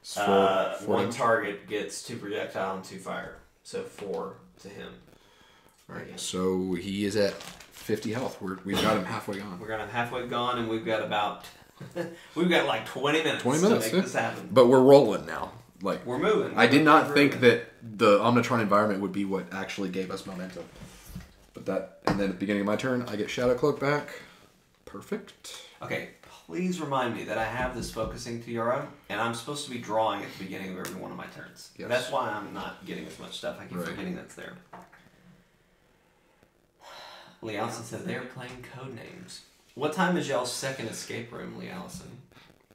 4 one damage. target gets 2 projectile and 2 fire. So 4 to him. Right. So he is at 50 health. We've got him halfway gone. We're gonna halfway gone, and we've got about we've got like 20 minutes. 20 minutes to make this happen. But we're rolling now. Like we're moving. I did not think that the Omnitron environment would be what actually gave us momentum. But that, and then at the beginning of my turn, I get Shadow Cloak back. Perfect. Okay, please remind me that I have this focusing tiara, and I'm supposed to be drawing at the beginning of every one of my turns. Yes. That's why I'm not getting as much stuff. I keep Right. forgetting that's there. Lee Allison says they are playing code names. What time is y'all's second escape room, Lee Allison?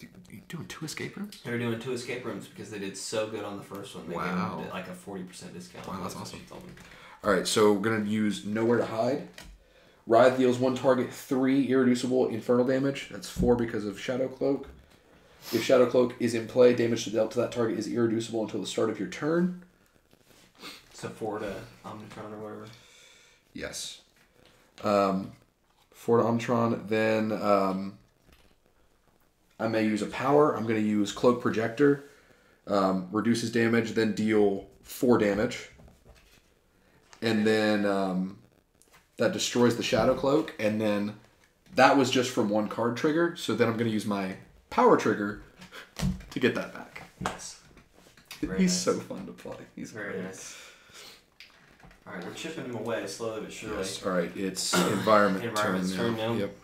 You doing 2 escape rooms? They're doing 2 escape rooms because they did so good on the first one. They Wow. gave them like a 40% discount. Wow, that's awesome. She told me. Alright, so we're going to use Nowhere to Hide. Writhe deals 1 target 3 irreducible infernal damage. That's 4 because of Shadow Cloak. If Shadow Cloak is in play, damage dealt to that target is irreducible until the start of your turn. So 4 to Omnitron or whatever. Yes. 4 to Omnitron. Then I may use a power. I'm going to use Cloak Projector. Reduces damage, then deal 4 damage. And then that destroys the Shadow Cloak. And then that was just from 1 card trigger. So then I'm going to use my power trigger to get that back. Nice. He's so fun to play. He's very great. nice. Alright, we're chipping him away slowly but surely. Yes. Alright, it's Environment's turn now. Yep.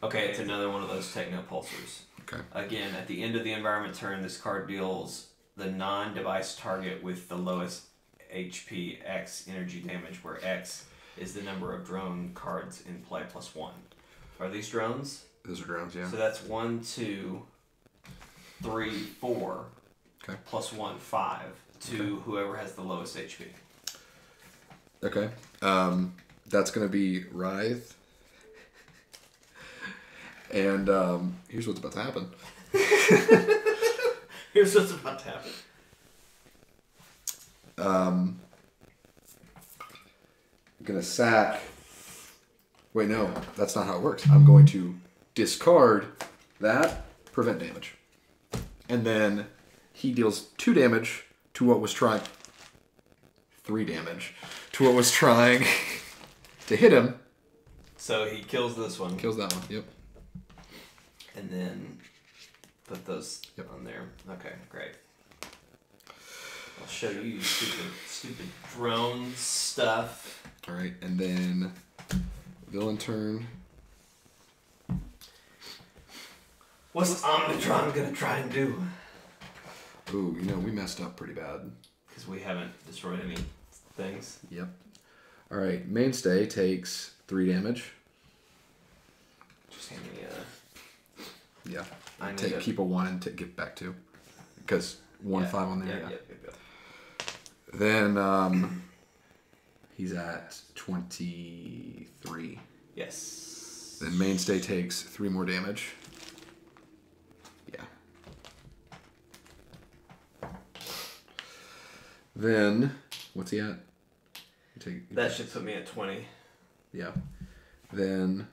Okay, it's another one of those Techno Pulsers. Okay. Again, at the end of the environment turn, this card deals the non-device target with the lowest HP X energy damage, where X is the number of drone cards in play plus 1. Are these drones? Those are drones, yeah. So that's 1, 2, 3, 4, Okay. plus 1, 5 to whoever has the lowest HP. Okay. That's going to be Writhe. And here's what's about to happen. Here's what's about to happen. I'm going to sack. Wait, no. That's not how it works. I'm going to discard that, prevent damage. And then he deals 2 damage to what was trying... 3 damage to what was trying to hit him. So he kills this one. Kills that one, yep. And then put those on there. Okay, great. I'll show you stupid drone stuff. Alright, and then villain turn. What's Omnitron gonna try and do? Ooh, we messed up pretty bad. Because we haven't destroyed any things. Yep. Alright, Mainstay takes 3 damage. Just hand me Yeah. I need to... Keep a 1 and get back 2. Because 1, 5 on there. Yeah. Then he's at 23. Yes. Then Mainstay takes 3 more damage. Yeah. Then, what's he at? That should put me at 20. Yeah. Then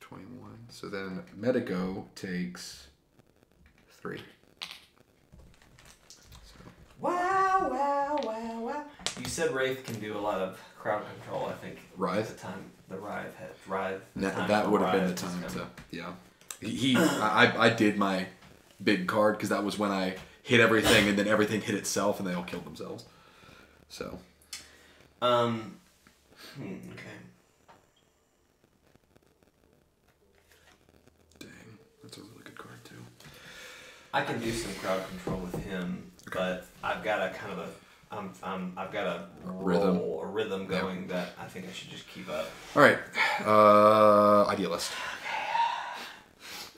21. So then Medico takes 3. Wow. You said Wraith can do a lot of crowd control, I think. Writhe? At the time the Writhe had Writhe. That would have been the time to, yeah. I did my big card because that was when I hit everything and then everything hit itself and they all killed themselves. So. Okay. Dang, that's a really good card too. I can do some crowd control with him, but I've got a kind of I've got a rhythm going that I think I should just keep up. All right, idealist.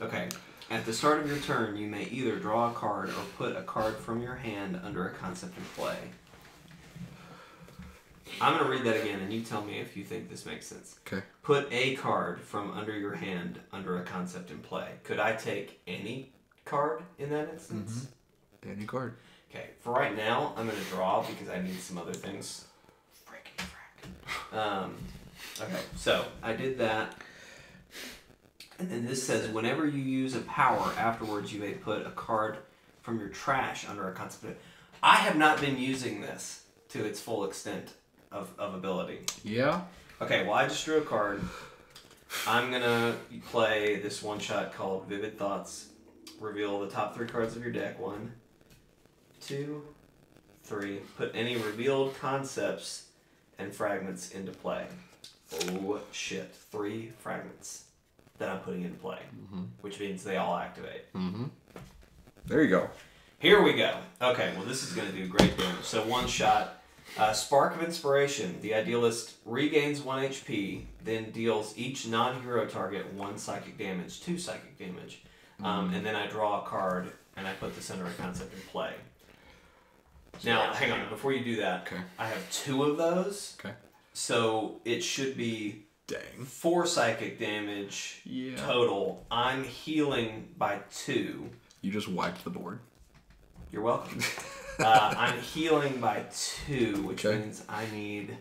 Okay. At the start of your turn, you may either draw a card or put a card from your hand under a concept in play. I'm going to read that again, and you tell me if you think this makes sense. Okay. Put a card from under your hand under a concept in play. Could I take any card in that instance? Mm-hmm. Any card. Okay. For right now, I'm going to draw because I need some other things. Freaking frack. Okay. So I did that. And then this says, whenever you use a power, afterwards you may put a card from your trash under a concept. I have not been using this to its full extent of ability. Yeah? Okay, well, I just drew a card. I'm going to play this one shot called Vivid Thoughts. Reveal the top 3 cards of your deck. 1, 2, 3. Put any revealed concepts and fragments into play. Oh, shit. 3 fragments that I'm putting into play, which means they all activate. There you go. Here we go. Okay, well, this is going to do great damage. So one shot. Spark of Inspiration. The Idealist regains 1 HP, then deals each non-hero target 1 psychic damage, 2 psychic damage. And then I draw a card, and I put this under a concept in play. Now, hang on. Before you do that, I have 2 of those. Okay. So it should be... Dang. 4 psychic damage total. I'm healing by 2. You just wiped the board. You're welcome. I'm healing by 2, which means I need...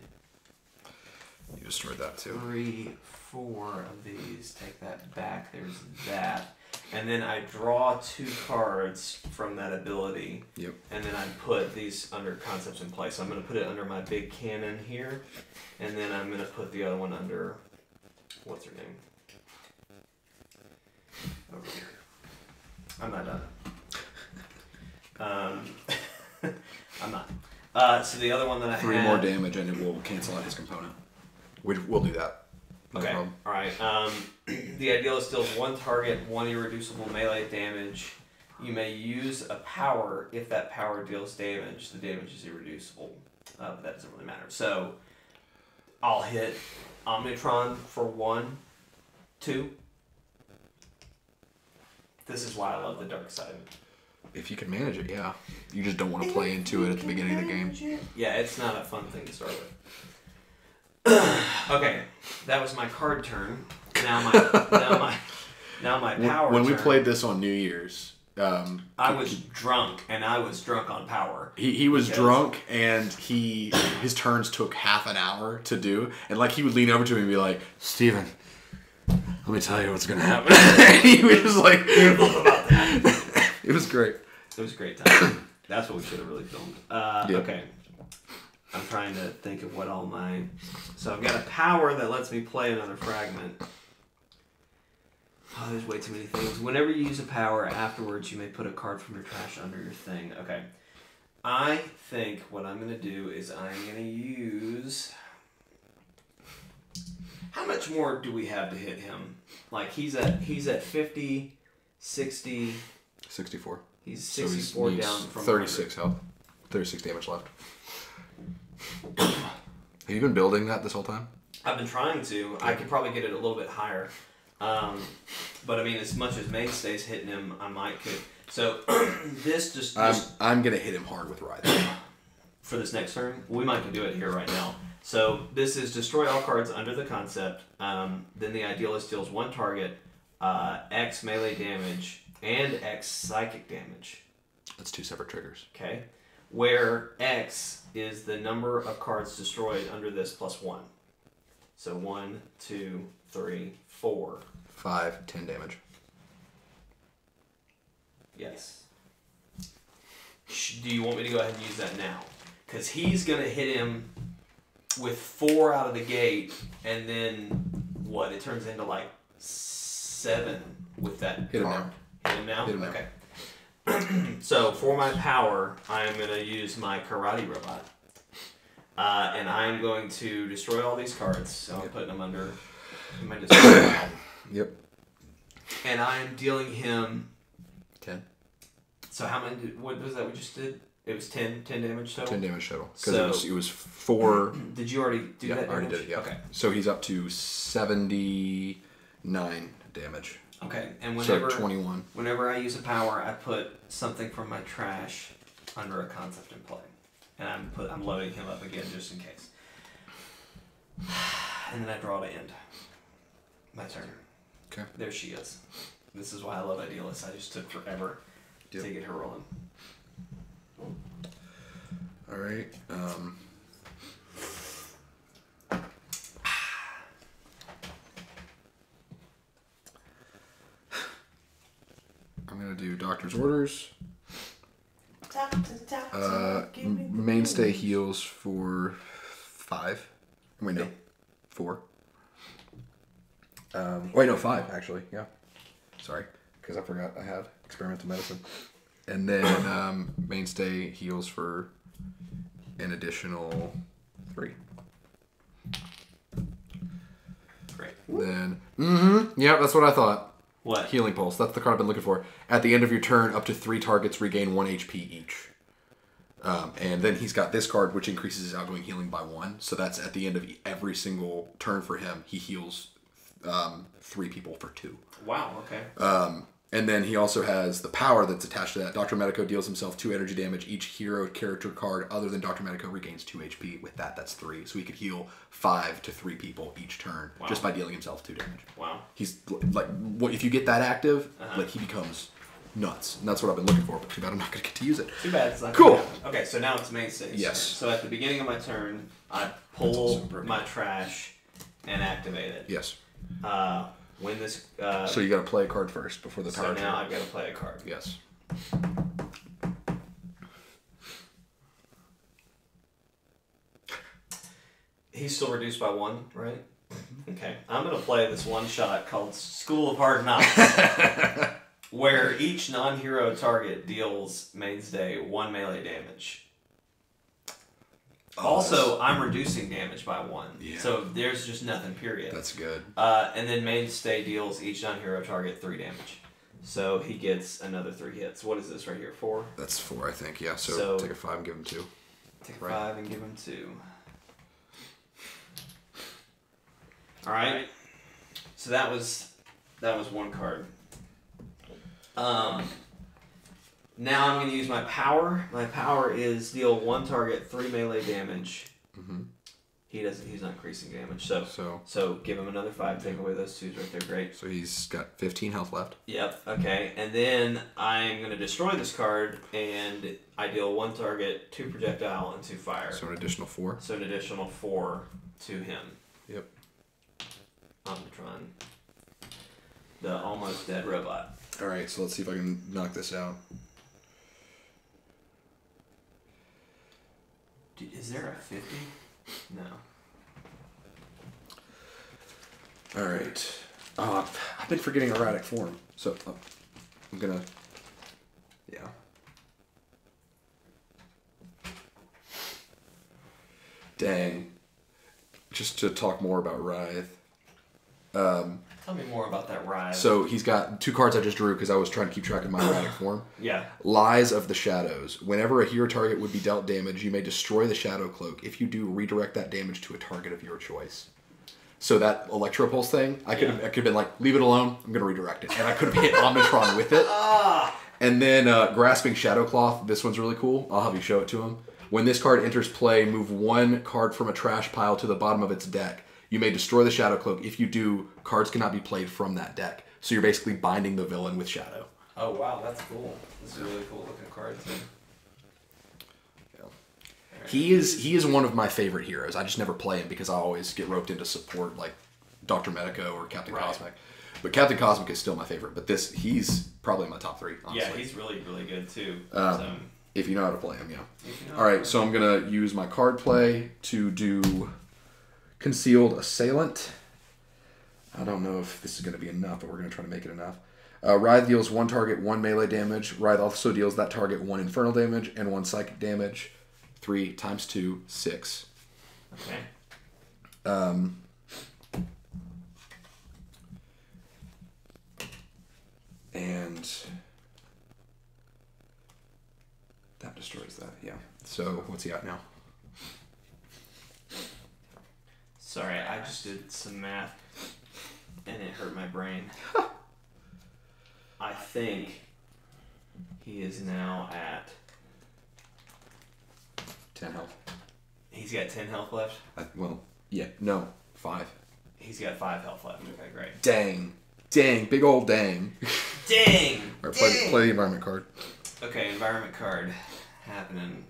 You destroyed that too. 3, 4 of these. Take that back. There's that. And then I draw 2 cards from that ability. Yep. And then I put these under concepts in play. So I'm going to put it under my big cannon here. And then I'm going to put the other one under... What's her name? Over here. I'm not done. I'm not. So the other one that I 3 more damage and it will cancel out his component. We'll do that. No problem. Alright. The Idealist deals 1 target, 1 irreducible melee damage. You may use a power. If that power deals damage, the damage is irreducible. But that doesn't really matter. So I'll hit Omnitron for 1, 2. This is why I love the dark side. If you can manage it, yeah. You just don't want to play into it at the beginning of the game. Yeah, it's not a fun thing to start with. Okay, that was my card turn. Now my power. When we played this on New Year's, I was drunk, and I was drunk on power. He was drunk, and his turns took half an hour to do, and like he would lean over to me and be like, "Steven, let me tell you what's gonna happen." He was just like, about that. It was great. It was a great time. That's what we should have really filmed. Yep. Okay. I'm trying to think of what all my... So I've got a power that lets me play another fragment. Oh, there's way too many things. Whenever you use a power, afterwards you may put a card from your trash under your thing. Okay. I think what I'm going to do is I'm going to use... How much more do we have to hit him? Like, he's at 50, 60... 64. He's 64 so down from 36 health. 36 damage left. Have you been building that this whole time? I've been trying to. I could probably get it a little bit higher. But I mean, as much as Mainstay's hitting him, I might could. So this just I'm gonna hit him hard with Writhe. For this next turn, we might do it here right now. So this is destroy all cards under the concept. Then the Idealist deals 1 target, X melee damage, and X psychic damage. That's 2 separate triggers. Okay. Where X is the number of cards destroyed under this plus 1. So 1, 2, 3, 4. 5, 10 damage. Yes. Do you want me to go ahead and use that now? Because he's going to hit him with 4 out of the gate, and then what? It turns into like 7 with that Hit him card. now. Hit him now? Hit him now. Okay. So for my power, I'm going to use my Karate Robot. And I'm going to destroy all these cards. So I'm putting them under my destroy pile. Yep. And I'm dealing him 10. So how many? What was that we just did? It was 10 damage total? 10 damage total. Because it was 4... Did you already do that damage? Yeah, I already did it, yeah. Okay. So he's up to 79 damage. Okay, and whenever... So 21. Whenever I use a power, I put something from my trash under a concept in play. And I'm loading him up again just in case. And then I draw to end. My turn. Okay. There she is. This is why I love Idealists. I just took forever to get her rolling. All right. I'm going to do Doctor's Orders. Mainstay heals for 5. Wait, no. 4. Wait, no, 5, actually. Yeah. Sorry. Because I forgot I had experimental medicine. And then Mainstay heals for an additional 3. Great. Then, yeah, that's what I thought. What? Healing Pulse. That's the card I've been looking for. At the end of your turn, up to 3 targets regain 1 HP each. And then he's got this card, which increases his outgoing healing by 1. So that's at the end of every single turn for him. He heals 3 people for 2. Wow, okay. And then he also has the power that's attached to that. Dr. Medico deals himself 2 energy damage. Each hero character card other than Dr. Medico regains 2 HP. With that, that's 3. So he could heal 5 to 3 people each turn just by dealing himself 2 damage. Wow. He's like, what if you get that active, like he becomes nuts. And that's what I've been looking for, but too bad I'm not going to get to use it. Too bad it's not cool. Okay, so now it's Mainstay's Yes. turn. So at the beginning of my turn, I pull my trash and activate it. Yes. When this... so you got to play a card first before the power So now turn. I've got to play a card. Yes. He's still reduced by 1, right? Okay. I'm going to play this one shot called School of Hard Knocks, where each non-hero target deals Mainstay 1 melee damage. Also, I'm reducing damage by 1. Yeah. So there's just nothing, period. That's good. And then Mainstay deals each non-hero target 3 damage. So he gets another 3 hits. What is this right here? 4? That's 4, I think. Yeah. So take a 5 and give him 2. Take a 5 and give him 2. All right. So that was 1 card. Now I'm going to use my power. My power is deal 1 target 3 melee damage. Mm-hmm. He's not increasing damage. So give him another 5. Take away those 2s right there. Great. So he's got 15 health left. Yep. Okay. And then I'm going to destroy this card, and I deal 1 target 2 projectile and 2 fire. So an additional 4. So an additional 4 to him. Yep. Omnitron. The almost dead robot. All right. So let's see if I can knock this out. Is there a 50? No. All right. I've been forgetting erratic form. So I'm going to... Yeah. Dang. Just to talk more about Writhe. Tell me more about that ride. So he's got 2 cards I just drew because I was trying to keep track of my erratic form. Yeah. Lies of the Shadows. Whenever a hero target would be dealt damage, you may destroy the Shadow Cloak. If you do, redirect that damage to a target of your choice. So that Electro Pulse thing, I could have been like, leave it alone, I'm going to redirect it. And I could have hit Omnitron with it. And then Grasping Shadow Cloth, this one's really cool. I'll have you show it to him. When this card enters play, move 1 card from a trash pile to the bottom of its deck. You may destroy the Shadow Cloak. If you do, cards cannot be played from that deck. So you're basically binding the villain with Shadow. Oh, wow, that's cool. This is a really cool looking card, too. Yeah. He is one of my favorite heroes. I just never play him because I always get roped into support like Dr. Medico or Captain Cosmic. But Captain Cosmic is still my favorite. But he's probably in my top 3, honestly. Yeah, he's really, really good, too. If you know how to play him, yeah. All right, so I'm going to use my card play to do Concealed Assailant. I don't know if this is going to be enough, but we're going to try to make it enough. Writhe deals 1 target 1 melee damage. Writhe also deals that target 1 infernal damage and 1 psychic damage. 3 times 2, 6. Okay. And That destroys that, yeah. So, what's he at now? Sorry, I just did some math, and it hurt my brain. I think he is now at... 10 health. He's got 10 health left? Well, yeah, no, 5. He's got 5 health left. Okay, great. Dang. Dang, big old dang. Dang! All right, play the environment card. Okay, environment card happening.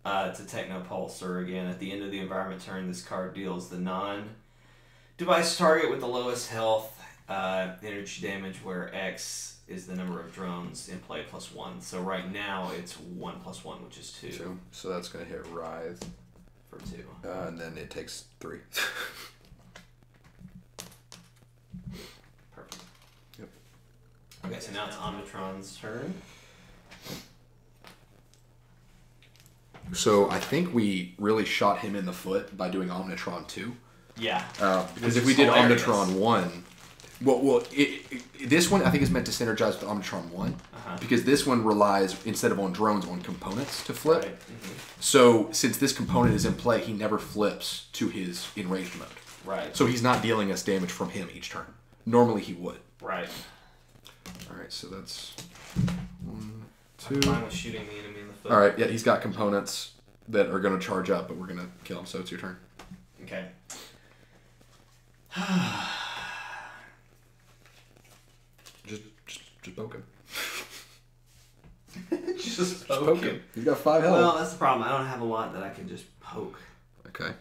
It's a Techno Pulsar again. At the end of the environment turn, this card deals the non-device target with the lowest health energy damage, where X is the number of drones in play plus 1. So right now it's 1 plus 1, which is 2. So that's going to hit Writhe. For 2. And then it takes 3. Perfect. Yep. Okay, so now it's Omnitron's turn. So I think we really shot him in the foot by doing Omnitron 2. Yeah. Because if we did hilarious. Omnitron 1... Well, this one I think is meant to synergize with Omnitron 1. Because this one relies, instead of on drones, on components to flip. Right. So since this component is in play, he never flips to his enraged mode. Right. So he's not dealing us damage from him each turn. Normally he would. Right. Alright, so that's 1, 2. I'm fine with shooting the enemy in the foot. Alright, yeah, he's got components that are going to charge up, but we're going to kill him, so it's your turn. Okay. Just poke him. Just poke him. He's got 5 health. Well, that's the problem. I don't have a lot that I can just poke. Okay.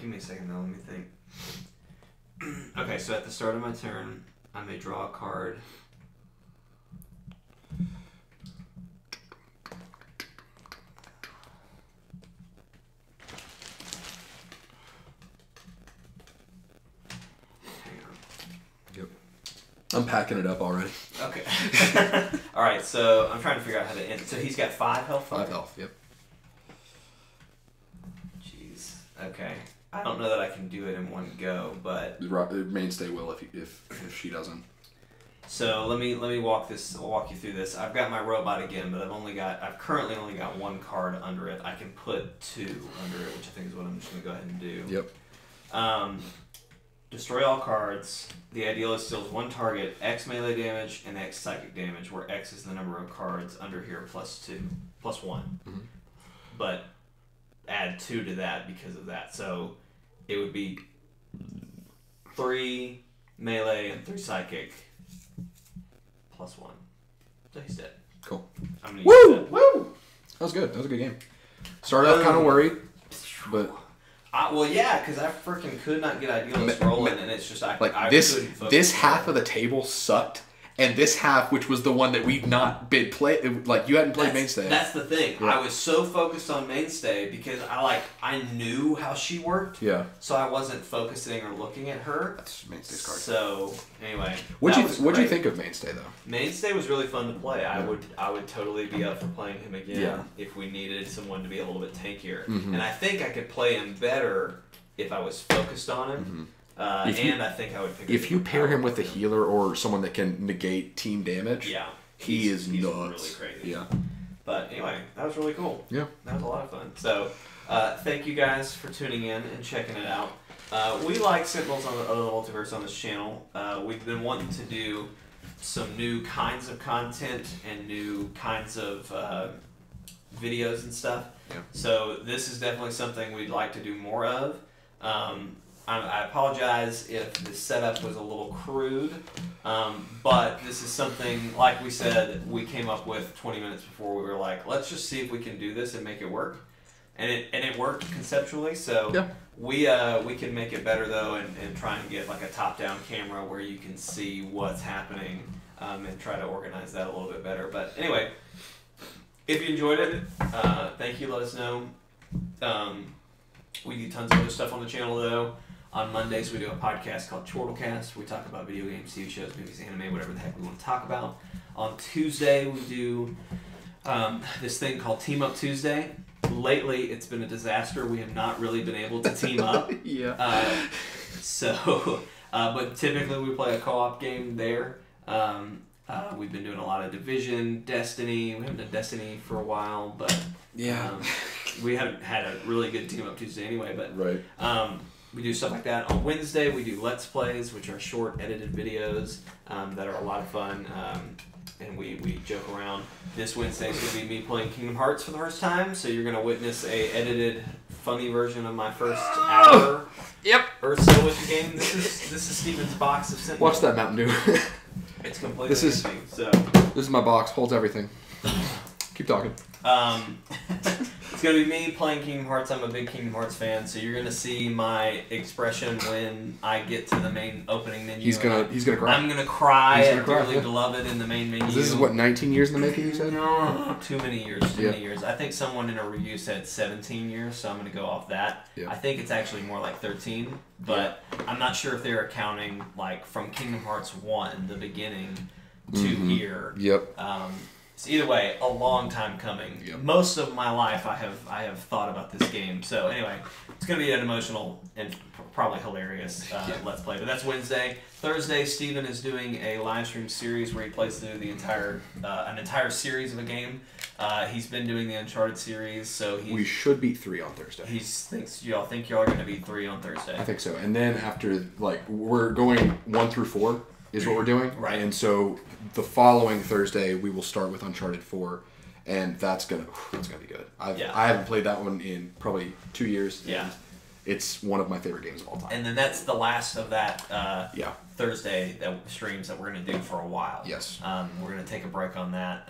Give me a second though. Let me think. Okay, so at the start of my turn, I may draw a card. I'm packing it up already. Okay. All right, so I'm trying to figure out how to end. So he's got 5 health. 5 health. Yep. Jeez. Okay. I don't know that I can do it in one go, but Mainstay will if she doesn't. So let me walk you through this. I've got my robot again, but I've currently only got 1 card under it. I can put 2 under it, which I think is what I'm just gonna go ahead and do. Yep. Destroy all cards. The idealist deals 1 target, X melee damage and X psychic damage, where X is the number of cards under here plus 1. Mm-hmm. But add 2 to that because of that. So it would be 3 melee and 3 psychic plus 1. So he's dead. Cool. I'm gonna use that. Woo! That was good. That was a good game. Started off kind of worried, but... well, yeah, because I freaking could not get idealist rolling, and it's just I couldn't focus. This half of the table sucked, and this half, which was the one that we've not been play, like you hadn't played Mainstay. That's the thing. Yeah. I was so focused on Mainstay because I knew how she worked. Yeah. So I wasn't focusing or looking at her. That's Mainstay's card. So anyway, what'd you think of Mainstay though? Mainstay was really fun to play. I would totally be up for playing him again if we needed someone to be a little bit tankier. Mm-hmm. And I think I could play him better if I was focused on him. Mm-hmm. I think I would pick if you pair him with a healer or someone that can negate team damage, he's nuts. Really crazy. Yeah. But anyway, that was really cool. Yeah. That was a lot of fun. So, thank you guys for tuning in and checking it out. We like Sentinels of the Multiverse on this channel. We've been wanting to do some new kinds of content and new kinds of videos and stuff. Yeah. So this is definitely something we'd like to do more of. I apologize if the setup was a little crude, but this is something, like we said, we came up with 20 minutes before. We were like, let's just see if we can do this and make it work. And it worked conceptually, so we can make it better though, and try and get like a top-down camera where you can see what's happening, and try to organize that a little bit better. But anyway, if you enjoyed it, thank you. Let us know. We do tons of other stuff on the channel though. On Mondays, we do a podcast called Chortle Cast. We talk about video games, TV shows, movies, anime, whatever the heck we want to talk about. On Tuesday, we do this thing called Team Up Tuesday. Lately, it's been a disaster. We have not really been able to team up. But typically we play a co-op game there. We've been doing a lot of Division, Destiny. We haven't done Destiny for a while, but we haven't had a really good Team Up Tuesday anyway. But we do stuff like that. On Wednesday, we do Let's Plays, which are short edited videos that are a lot of fun. And we joke around. This Wednesday is going to be me playing Kingdom Hearts for the first time, so you're going to witness a edited, funny version of my first hour or so with the game. This is Steven's box of Sentinels. Watch that Mountain Dew. It's completely empty. So this is my box. Holds everything. Keep talking. It's going to be me playing Kingdom Hearts. I'm a big Kingdom Hearts fan, so you're going to see my expression when I get to the main opening menu. He's gonna cry. I'm going to cry at Dearly Beloved in the main menu. This is what, 19 years in the making, you said? No, too many years. Many years. I think someone in a review said 17 years, so I'm going to go off that. I think it's actually more like 13, but I'm not sure if they're accounting like from Kingdom Hearts 1, the beginning, to here. So either way, a long time coming. Most of my life, I have thought about this game. So anyway, it's going to be an emotional and probably hilarious Let's Play. But that's Wednesday. Thursday, Steven is doing a live stream series where he plays through the entire an entire series of a game. He's been doing the Uncharted series, so we should beat 3 on Thursday. Y'all think y'all are going to beat 3 on Thursday? I think so. And then after, like, we're going 1 through 4 is what we're doing. Right. And so the following Thursday we will start with Uncharted 4, and that's gonna be good. I haven't played that one in probably 2 years. It's one of my favorite games of all time. And then that's the last of that Thursday streams that we're going to do for a while. We're going to take a break on that.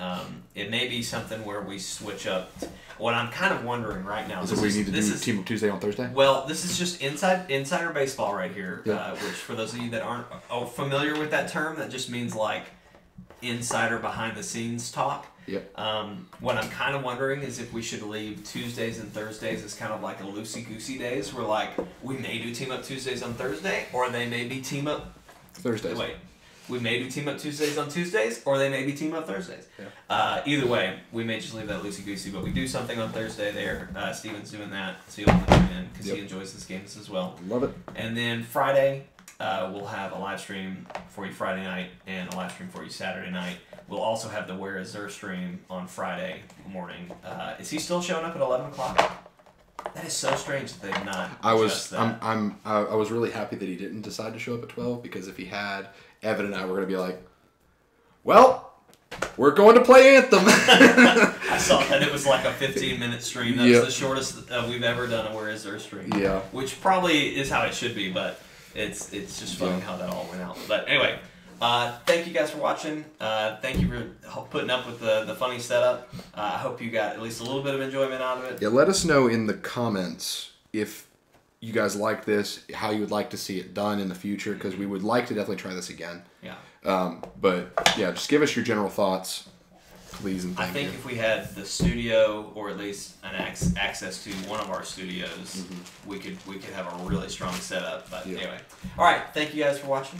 It may be something where we switch up. What I'm kind of wondering right now is if we need to do Team Up Tuesday on Thursday? Well, this is just insider baseball right here, which for those of you that aren't familiar with that term, that just means like insider behind the scenes talk. What I'm kind of wondering is if we should leave Tuesdays and Thursdays as kind of like a loosey-goosey days, where like we may do Team Up Tuesdays on Thursday, or they may be Team Up Thursdays. We may do Team Up Tuesdays on Tuesdays, or they may be Team Up Thursdays. Either way, we may just leave that loosey-goosey, but we do something on Thursday there. Steven's doing that, so you'll want to tune in because he enjoys this games as well. Love it. And then Friday, we'll have a live stream for you Friday night and a live stream for you Saturday night. We'll also have the Where Is Zer stream on Friday morning. Is he still showing up at 11 o'clock? That is so strange that they've not. I was really happy that he didn't decide to show up at 12, because if he had, Evan and I were going to be like, well, we're going to play Anthem. I saw that it was like a 15-minute stream. That was the shortest we've ever done a Where Is Zer stream. Which probably is how it should be, but it's just funny how that all went out. But anyway, thank you guys for watching. Thank you for putting up with the funny setup. I hope you got at least a little bit of enjoyment out of it. Let us know in the comments if you guys like this, how you would like to see it done in the future, because we would like to definitely try this again. But yeah, just give us your general thoughts, please and thank you. I think if we had the studio, or at least an access to one of our studios, we could have a really strong setup. But anyway, all right. Thank you guys for watching.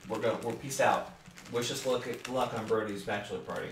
We're peace out. Wish us luck on Brody's bachelor party.